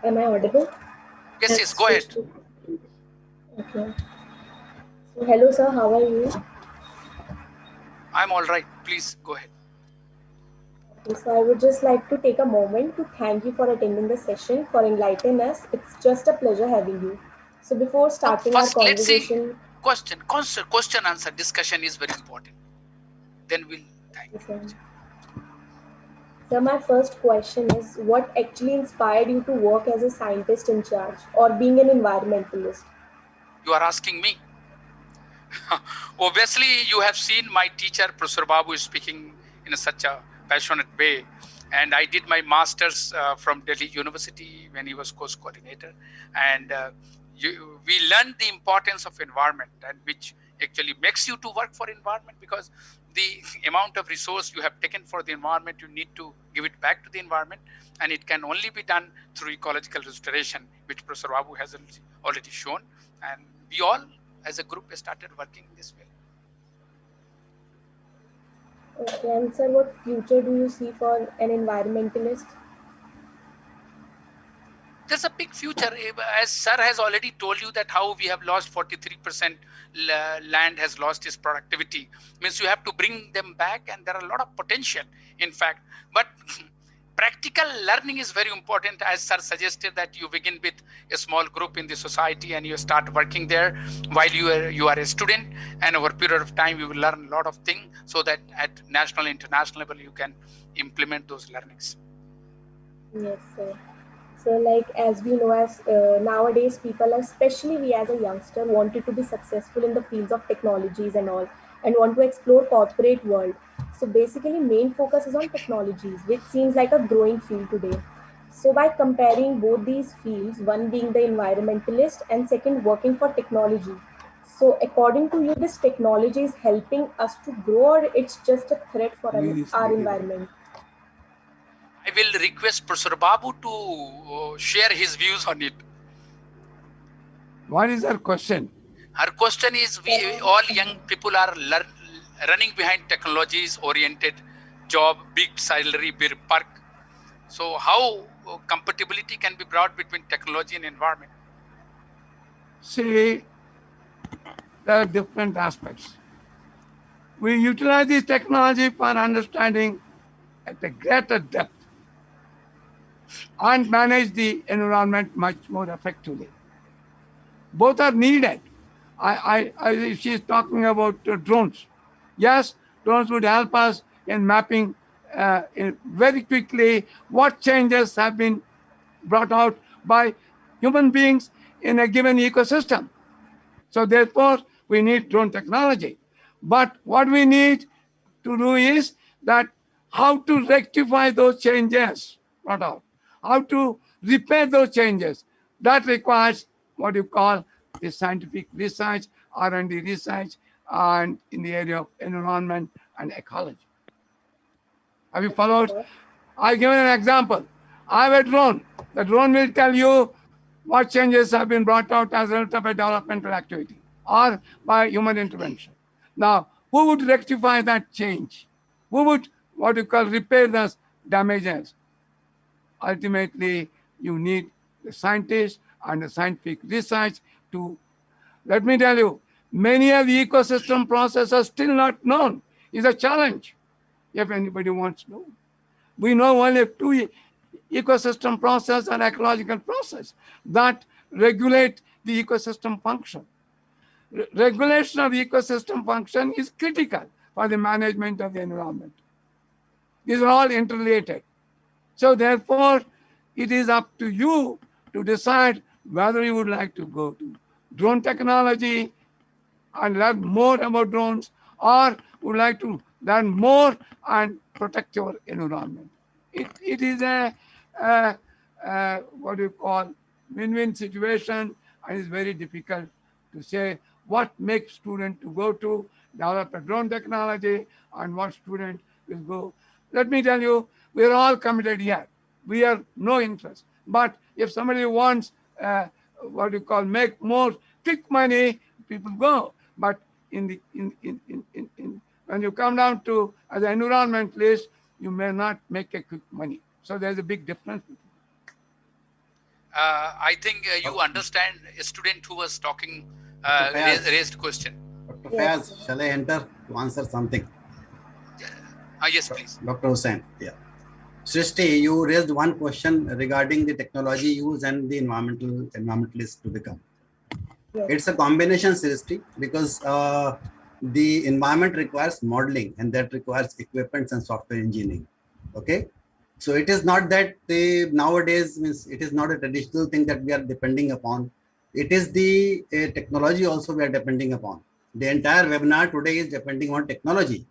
Am I audible? Yes, yes, go ahead. Okay. So, hello, sir. How are you? I'm all right. Please go ahead. Okay, so, I would just like to take a moment to thank you for attending the session, for enlightening us. It's just a pleasure having you. So, before starting our conversation... Let's see, question answer discussion is very important. Then we'll thank you. So my first question is, what actually inspired you to work as a scientist in charge or being an environmentalist? You are asking me. Obviously, you have seen my teacher, Professor Babu, is speaking in such a passionate way. And I did my master's from Delhi University when he was course coordinator. And we learned the importance of environment, and which actually makes you to work for environment, because the amount of resource you have taken for the environment, you need to give it back to the environment, and it can only be done through ecological restoration, which Professor Babu has already shown, and we all as a group started working this way. Okay, and sir, what future do you see for an environmentalist? There's a big future, as sir has already told you, that how we have lost 43% land has lost its productivity. Means you have to bring them back, and there are a lot of potential, in fact. But practical learning is very important, as sir suggested, that you begin with a small group in the society and you start working there while you are a student, and over a period of time you will learn a lot of things, so that at national, international level you can implement those learnings. Yes, sir. So like, as we know, as nowadays people, especially we as a youngster, wanted to be successful in the fields of technologies and all, and want to explore corporate world. So basically main focus is on technologies, which seems like a growing field today. So by comparing both these fields, one being the environmentalist and second working for technology. So according to you, this technology is helping us to grow, or it's just a threat for our environment? I will request Professor Babu to share his views on it. What is her question? Her question is, we all young people are running behind technologies oriented job, big salary, big perk. So how compatibility can be brought between technology and environment? See, there are different aspects. We utilize this technology for understanding at a greater depth and manage the environment much more effectively. Both are needed. She's talking about drones. Yes, drones would help us in mapping very quickly what changes have been brought out by human beings in a given ecosystem. So therefore, we need drone technology. But what we need to do is that how to rectify those changes brought out, how to repair those changes. That requires what you call the scientific research, R&D research, and in the area of environment and ecology. Have you followed? I'll give you an example. I have a drone. The drone will tell you what changes have been brought out as a result of a developmental activity or by human intervention. Now, who would rectify that change? Who would, what you call, repair those damages? Ultimately, you need the scientists and the scientific research to, let me tell you, many of the ecosystem processes are still not known. It's a challenge if anybody wants to know. We know only two ecosystem process and ecological process that regulate the ecosystem function. Regulation of the ecosystem function is critical for the management of the environment. These are all interrelated. So therefore, it is up to you to decide whether you would like to go to drone technology and learn more about drones, or would like to learn more and protect your environment. It is a what do you call, win-win situation, and it's very difficult to say what makes student to go to develop a drone technology and what student will go. Let me tell you, we are all committed here. We have no interest. But if somebody wants what you call make more quick money, people go. But when you come down to as an environmentalist, you may not make a quick money. So there's a big difference. I think you understand a student who was talking raised question. Dr. Fayaz, shall I enter to answer something? Yes, please. Dr. Hussain, yeah. Srishti, you raised one question regarding the technology use and the environmentalist to become. Yes. It's a combination, Srishti, because the environment requires modeling, and that requires equipment and software engineering. Okay, so it is not that nowadays means it is not a traditional thing that we are depending upon. It is the technology also we are depending upon. The entire webinar today is depending on technology.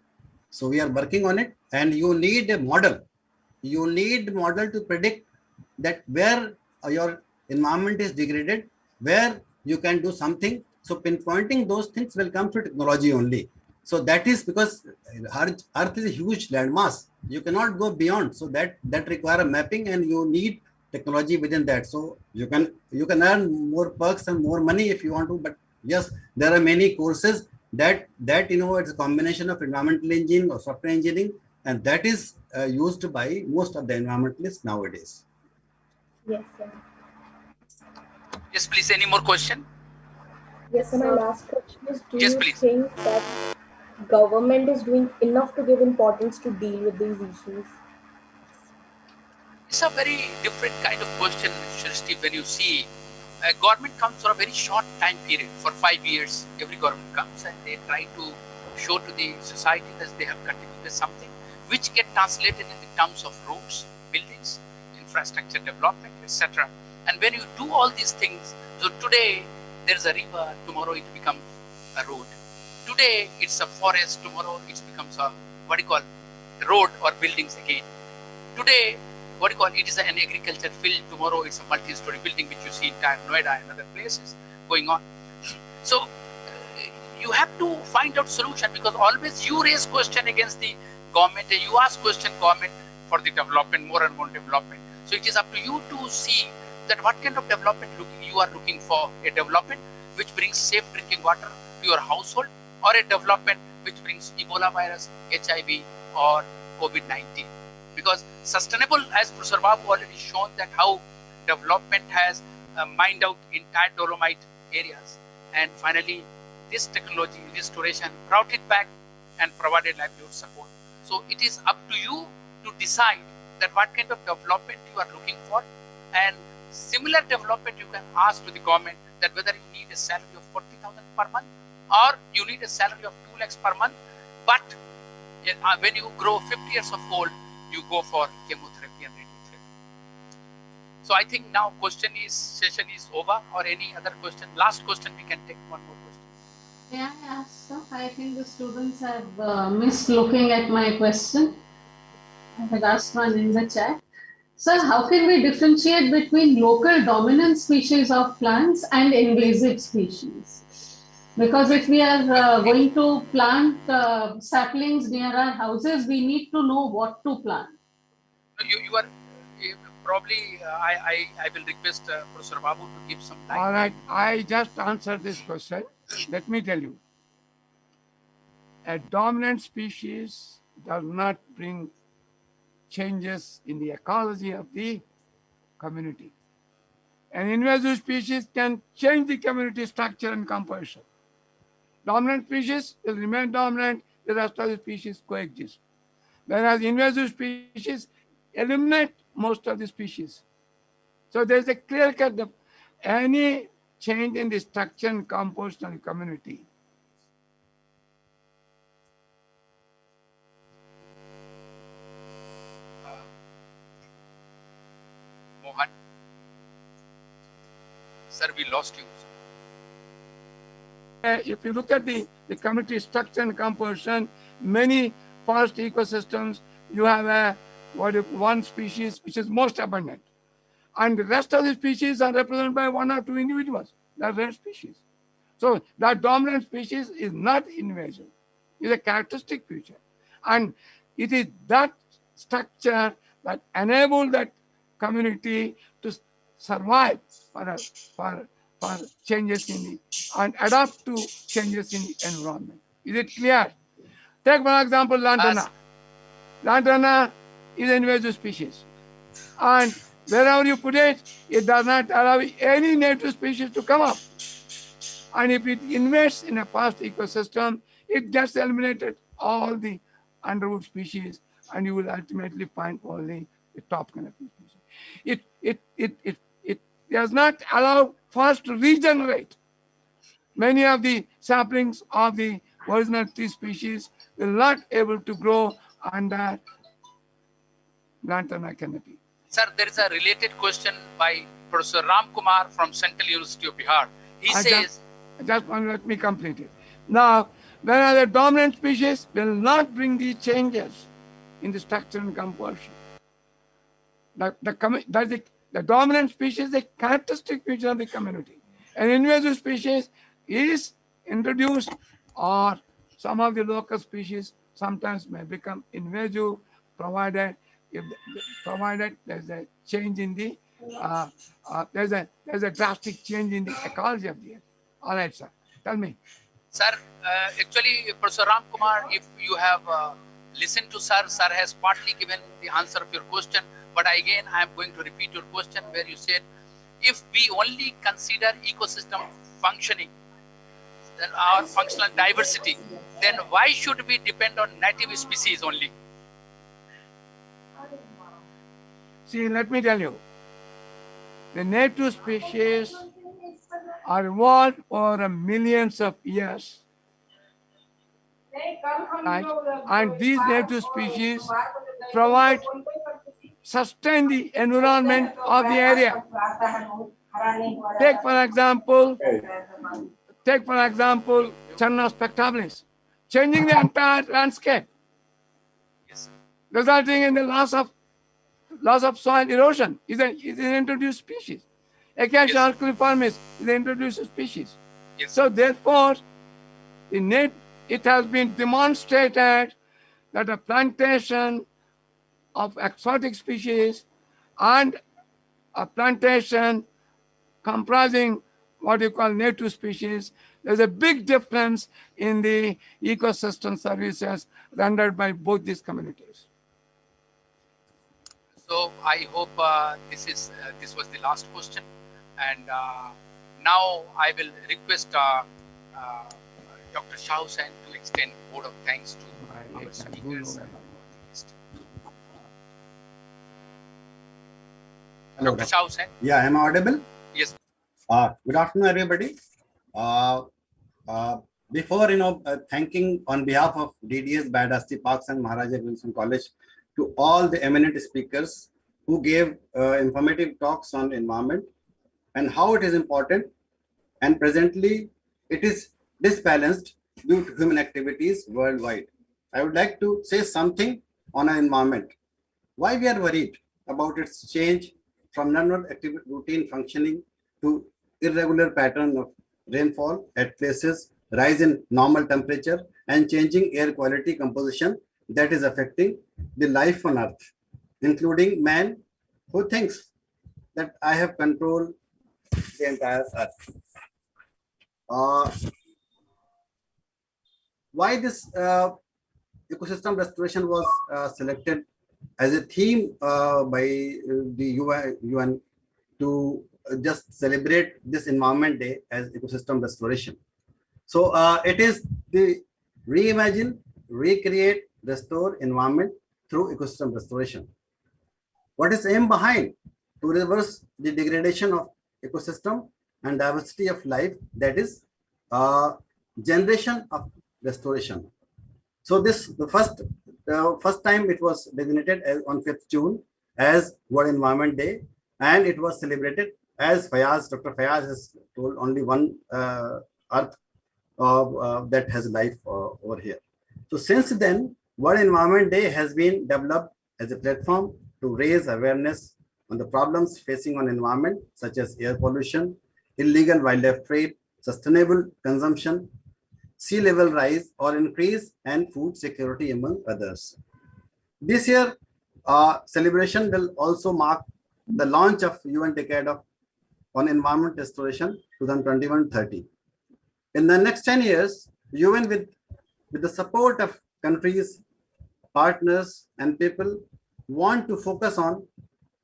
So we are working on it, and you need a model. You need model to predict that where your environment is degraded, where you can do something. So pinpointing those things will come through technology only. So that is because Earth is a huge landmass. You cannot go beyond. So that require a mapping, and you need technology within that. So you can earn more perks and more money if you want to. But yes, there are many courses that it's a combination of environmental engineering or software engineering, and that is used by most of the environmentalists nowadays. Yes, sir. Yes, please. Any more question? Yes, and my last question is, do Yes, you please. think that government is doing enough to give importance to deal with these issues? It's a very different kind of question, Shrishti, when you see government comes for a very short time period. For 5 years, every government comes and they try to show to the society that they have contributed something, which get translated in the terms of roads, buildings, infrastructure development, etc. And when you do all these things, so today there's a river, tomorrow it becomes a road. Today it's a forest, tomorrow it becomes a road or buildings again. Today, it is an agriculture field, tomorrow it's a multi-story building which you see in Noida and other places going on. So you have to find out solution, because always you raise question against the government, and you ask question government for the development, more and more development. So it is up to you to see that what kind of development you are looking for. A development which brings safe drinking water to your household, or a development which brings Ebola virus, HIV, or COVID-19. Because sustainable, as Professor Babu already shown, that how development has mined out entire Dolomite areas, and finally this technology restoration brought it back and provided livelihood support. So it is up to you to decide that what kind of development you are looking for, and similar development you can ask to the government that whether you need a salary of 40,000 per month or you need a salary of 2 lakhs per month. But when you grow 50 years of old, you go for chemotherapy and radiotherapy. So I think now session is over, or any other question? Last question, we can take one more question. Yeah, so I think the students have missed looking at my question. I had asked one in the chat. Sir, how can we differentiate between local dominant species of plants and invasive species? Because if we are going to plant saplings near our houses, we need to know what to plant. You are probably, I will request Professor Babu to give some light. All right, I just answered this question. Let me tell you. A dominant species does not bring changes in the ecology of the community. An invasive species can change the community structure and composition. Dominant species will remain dominant, the rest of the species coexist. Whereas invasive species eliminate most of the species. So there's a clear cut of any change in the structure and composition of the community. Mohan? Sir, we lost you. If you look at the community structure and composition, many forest ecosystems, you have one species which is most abundant. And the rest of the species are represented by one or two individuals. They're rare species. So that dominant species is not invasive. It's a characteristic feature. And it is that structure that enables that community to survive for changes in the, and adapt to changes in the environment. Is it clear? Take for example, lantana. Lantana is an invasive species. And wherever you put it, it does not allow any native species to come up. And if it invades in a forest ecosystem, it gets eliminated all the underwood species, and you will ultimately find only the top canopy species. It does not allow forest to regenerate. Many of the saplings of the original tree species will not able to grow under lantana canopy. Sir, there is a related question by Professor Ram Kumar from Central University of Bihar. He says... Just let me complete it. Now, whereas the dominant species will not bring these changes in the structure and composition. The dominant species is a characteristic feature of the community. An invasive species is introduced, or some of the local species sometimes may become invasive, provided there's a change in the there's a drastic change in the ecology of the earth. All right, sir. Tell me. Sir, actually, Professor Ram Kumar, if you have listened to sir, sir has partly given the answer of your question. But again, I am going to repeat your question where you said, if we only consider ecosystem functioning, then our functional diversity, then why should we depend on native species only? See, let me tell you, the native species are evolved over millions of years. Right? And these native species sustain the environment of the area. Take for example, Channa spectabilis, changing the entire landscape, resulting in the loss of soil erosion. Is an introduced species. Acacia alculiformis is an introduced species. So therefore, it has been demonstrated that a plantation of exotic species and a plantation comprising what you call native species, there's a big difference in the ecosystem services rendered by both these communities. So I hope this was the last question, and now I will request Dr. Shah Hussain to extend a vote of thanks to our speakers. Dr. Shah Hussain. Yeah, am I audible? Yes. Good afternoon, everybody. Before thanking on behalf of DDA's Biodiversity Parks and Maharaja Wilson College to all the eminent speakers who gave informative talks on environment and how it is important, and presently it is disbalanced due to human activities worldwide. I would like to say something on our environment. Why we are worried about its change from normal routine functioning to irregular pattern of rainfall at places, rise in normal temperature, and changing air quality composition that is affecting the life on earth, including man who thinks that I have control the entire earth. Why this ecosystem restoration was selected as a theme by the UN to just celebrate this Environment Day as ecosystem restoration. So it is the reimagine, recreate, restore environment through ecosystem restoration. What is aim behind? To reverse the degradation of ecosystem and diversity of life, that is generation of restoration. So this the first time it was designated as on 5th June as World Environment Day, and it was celebrated as Dr. Fayaz has told, only one earth that has life over here. So since then, World Environment Day has been developed as a platform to raise awareness on the problems facing on environment, such as air pollution, illegal wildlife trade, sustainable consumption, sea level rise or increase, and food security, among others. This year, celebration will also mark the launch of UN Decade on Environment Restoration 2021-30. In the next 10 years, UN with the support of countries, partners, and people want to focus on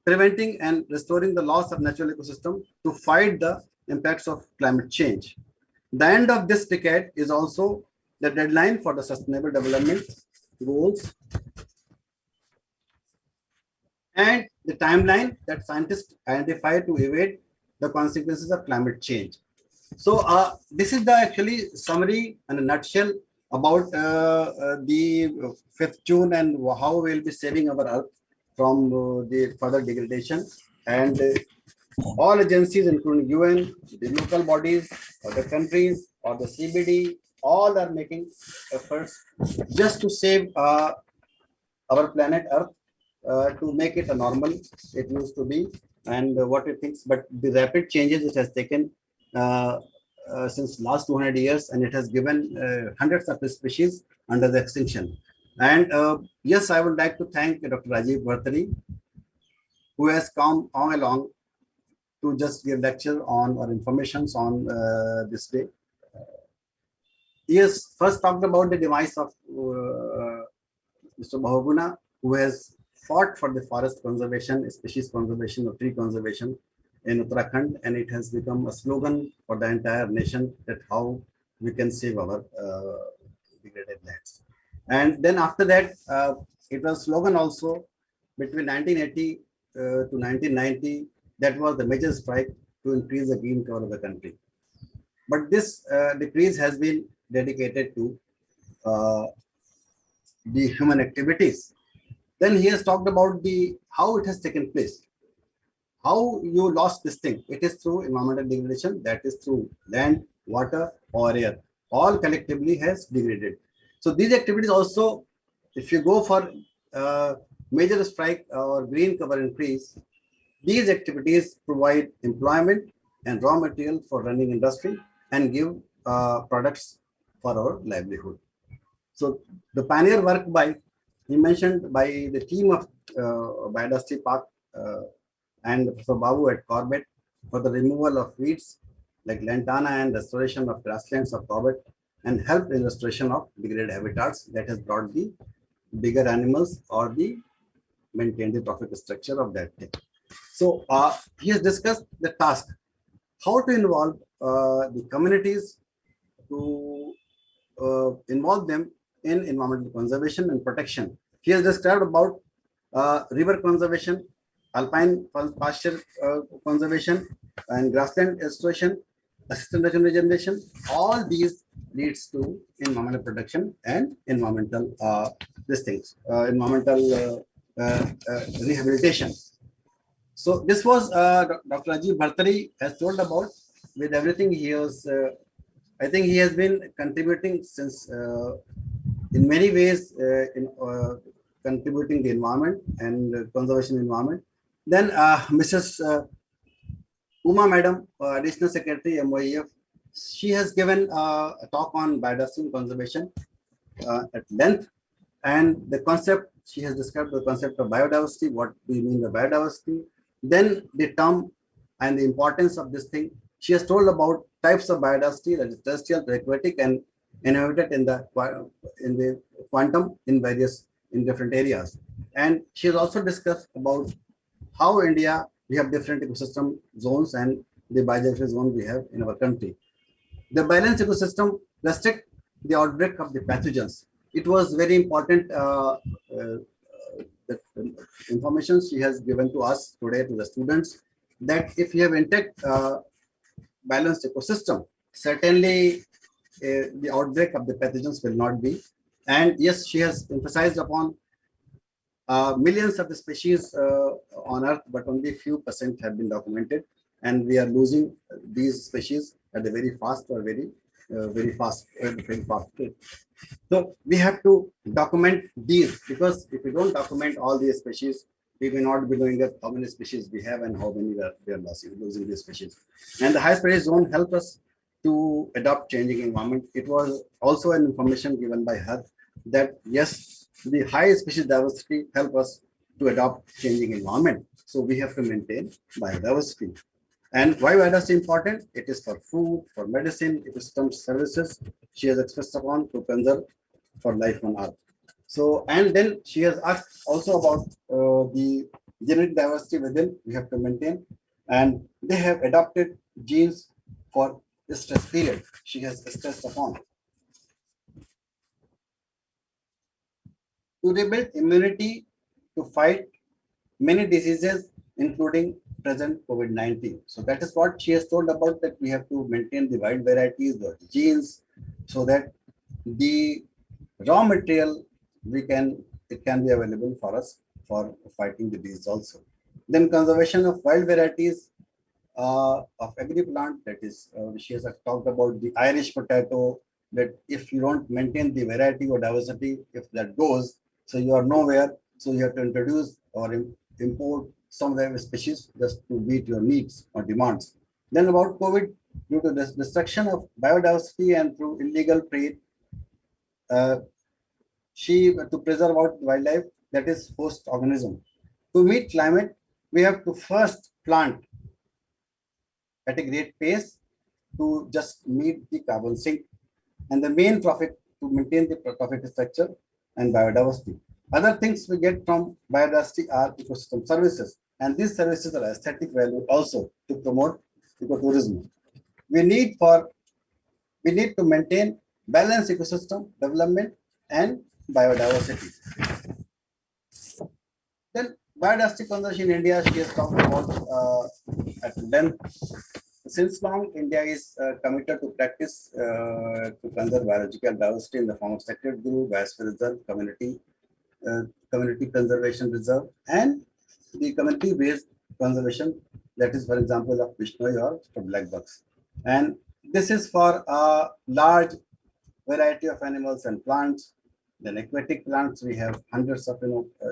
preventing and restoring the loss of natural ecosystem to fight the impacts of climate change. The end of this decade is also the deadline for the Sustainable Development Goals and the timeline that scientists identify to evade the consequences of climate change. So this is the actually summary in a nutshell about the 5th June and how we will be saving our earth from the further degradation. And all agencies, including UN, the local bodies, or the countries, or the CBD, all are making efforts just to save our planet Earth, to make it a normal it used to be, and what it thinks. But the rapid changes it has taken since last 200 years, and it has given hundreds of species under the extinction. And yes, I would like to thank Dr. Rajiv Bhartari, who has come all along to just give lecture on or informations on this day. He has first talked about the demise of Mr. Bahuguna, who has fought for the forest conservation, species conservation, or tree conservation in Uttarakhand, and it has become a slogan for the entire nation that how we can save our degraded lands. And then after that, it was slogan also between 1980 to 1990. That was the major strike to increase the green cover of the country. But this decrease has been dedicated to the human activities. Then he has talked about the how it has taken place. How you lost this thing? It is through environmental degradation, that is through land, water, or air. All collectively has degraded. So these activities also, if you go for major strike or green cover increase, these activities provide employment and raw material for running industry and give products for our livelihood. So the pioneer work by, he mentioned, by the team of Biodiversity Park and Professor Babu at Corbett for the removal of weeds like lantana and restoration of grasslands of Corbett, and help in restoration of degraded habitats that has brought the bigger animals or the maintain the trophic structure of that thing. So he has discussed the task, how to involve the communities, to involve them in environmental conservation and protection. He has described about river conservation, alpine pasture conservation, and grassland restoration, assisted natural regeneration. All these leads to environmental protection and environmental environmental rehabilitation. So this was Dr. Rajiv Bhartari has told about. With everything he was, I think he has been contributing since in many ways in contributing the environment and conservation environment. Then Mrs. Uma Madam, Additional Secretary MOEF, she has given a talk on biodiversity conservation at length, and the concept she has described the concept of biodiversity, what we mean by biodiversity, then the term and the importance of this thing. She has told about types of biodiversity, that is terrestrial, aquatic, and inhabited in the quantum in different areas. And she has also discussed about how India we have different ecosystem zones and the biodiversity zone we have in our country. The balanced ecosystem restrict the outbreak of the pathogens. It was very important that information she has given to us today, to the students, that if you have intact balanced ecosystem, certainly the outbreak of the pathogens will not be. And yes, she has emphasized upon millions of the species on Earth, but only few percent have been documented, and we are losing these species at a very fast or very fast rate. So we have to document these, because if we don't document all these species, we may not be knowing how many species we have and how many we are losing these species. And the high species zone help us to adopt changing environment. It was also an information given by her that yes, the high species diversity help us to adopt changing environment. So we have to maintain biodiversity. And why biodiversity important? It is for food, for medicine, ecosystem services. She has expressed upon to conserve for life on Earth. So, and then she has asked also about the genetic diversity within we have to maintain, and they have adopted genes for the stress period. She has stressed upon. To rebuild immunity to fight many diseases, including present COVID-19. So that is what she has told about, that we have to maintain the wide varieties, the genes, so that the raw material it can be available for us for fighting the disease also. Then conservation of wild varieties of every plant, that is, she has talked about the Irish potato, that if you don't maintain the variety or diversity, if that goes, so you are nowhere. So you have to introduce or import some species just to meet your needs or demands. Then about COVID, due to this destruction of biodiversity and through illegal trade, to preserve our wildlife, that is host organism. To meet climate, we have to first plant at a great pace to just meet the carbon sink, and the main profit to maintain the profit structure and biodiversity. Other things we get from biodiversity are ecosystem services, and these services are aesthetic value also to promote ecotourism. We need to maintain balanced ecosystem development and biodiversity. Then biodiversity conservation in India, she has talked about at length. Since long, India is committed to practice to conserve biological diversity in the form of sacred grove, biosphere reserve, community conservation reserve, and the community-based conservation, that is, for example, of Vishnoi or for black bucks. And this is for a large variety of animals and plants. Then aquatic plants, we have hundreds of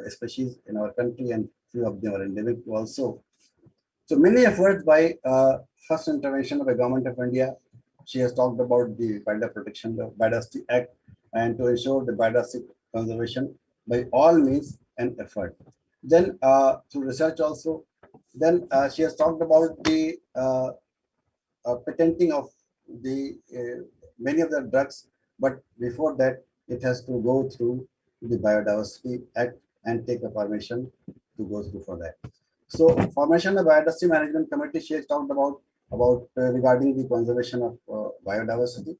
species in our country, and few of them are endemic also. So many efforts by first intervention of the government of India. She has talked about the Wildlife Protection Biodiversity Act, and to ensure the biodiversity conservation by all means and effort. Then through research also. Then she has talked about the patenting of the many of the drugs, but before that, it has to go through the Biodiversity Act and take a permission to go through for that. So formation of Biodiversity Management Committee, she has talked about regarding the conservation of biodiversity.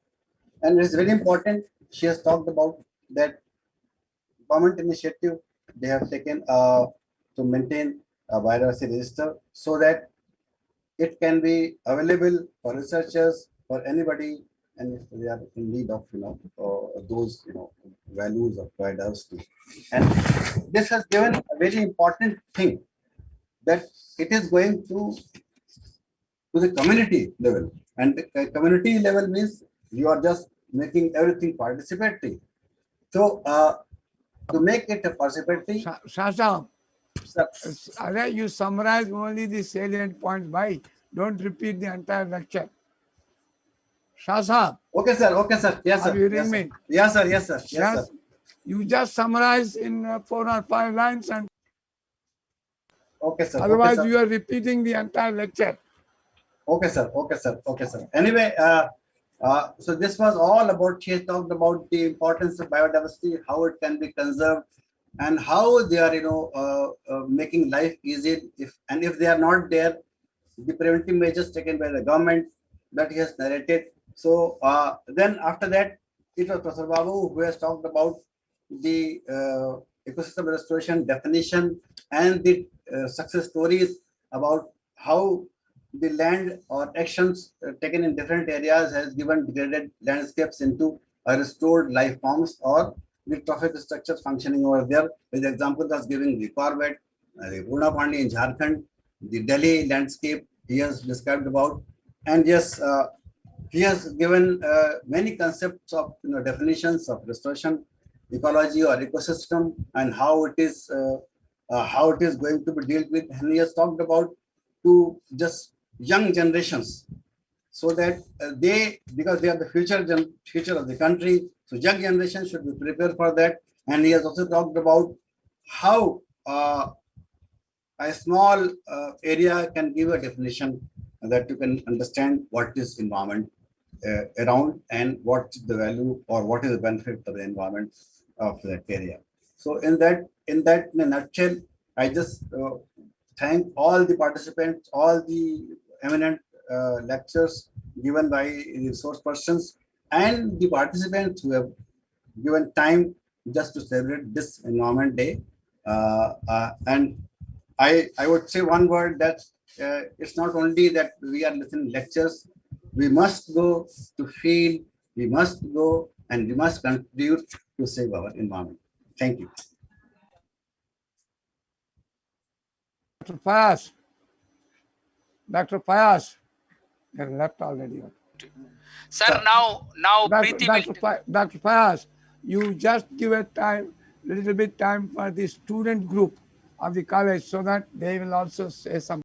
And it's very important, she has talked about that government initiative they have taken to maintain a biodiversity register so that it can be available for researchers, for anybody and if they are in need of those values of biodiversity. And this has given a very important thing, that it is going to the community level, and the community level means you are just making everything participatory. So to make it a participatory, Shasha, you summarize only the salient points. Why? Don't repeat the entire lecture. Shasha. Okay, sir. Okay, sir. Yes, sir. Are you hearing Yes, sir. me? Yes, sir. Yes, sir. Yes, Yes. sir. You just summarize in 4 or 5 lines, and okay, sir. Otherwise, okay, sir. you are repeating the entire lecture. Okay, sir. Okay, sir. Okay, sir. Anyway, so this was all about, she has talked about the importance of biodiversity, how it can be conserved, and how they are, making life easy. If they are not there, the preventive measures taken by the government that he has narrated. So then after that, it was Professor Babu who has talked about the ecosystem restoration definition and the success stories about how the land or actions taken in different areas has given degraded landscapes into restored life forms, or the trophic structures functioning over there. With example, was giving the Corbett, the Purnapandi in Jharkhand, the Delhi landscape he has described about, and yes, he has given many concepts of definitions of restoration, ecology or ecosystem, and how it is going to be dealt with. And he has talked about to just young generations, so that because they are the future of the country, so young generation should be prepared for that. And he has also talked about how a small area can give a definition that you can understand what is environment around, and what is the value or what is the benefit of the environment of that area. So in a nutshell, I just thank all the participants, all the eminent lectures given by the resource persons, and the participants who have given time just to celebrate this Environment Day. And I would say one word, that it's not only that we are listening lectures, we must go to field, we must go and we must contribute to save our environment. Thank you. Dr. Fayaz. Dr. Fayaz. They left already. Sir, now Preeti Dr. Fayaz, you just give a little bit time for the student group of the college, so that they will also say something.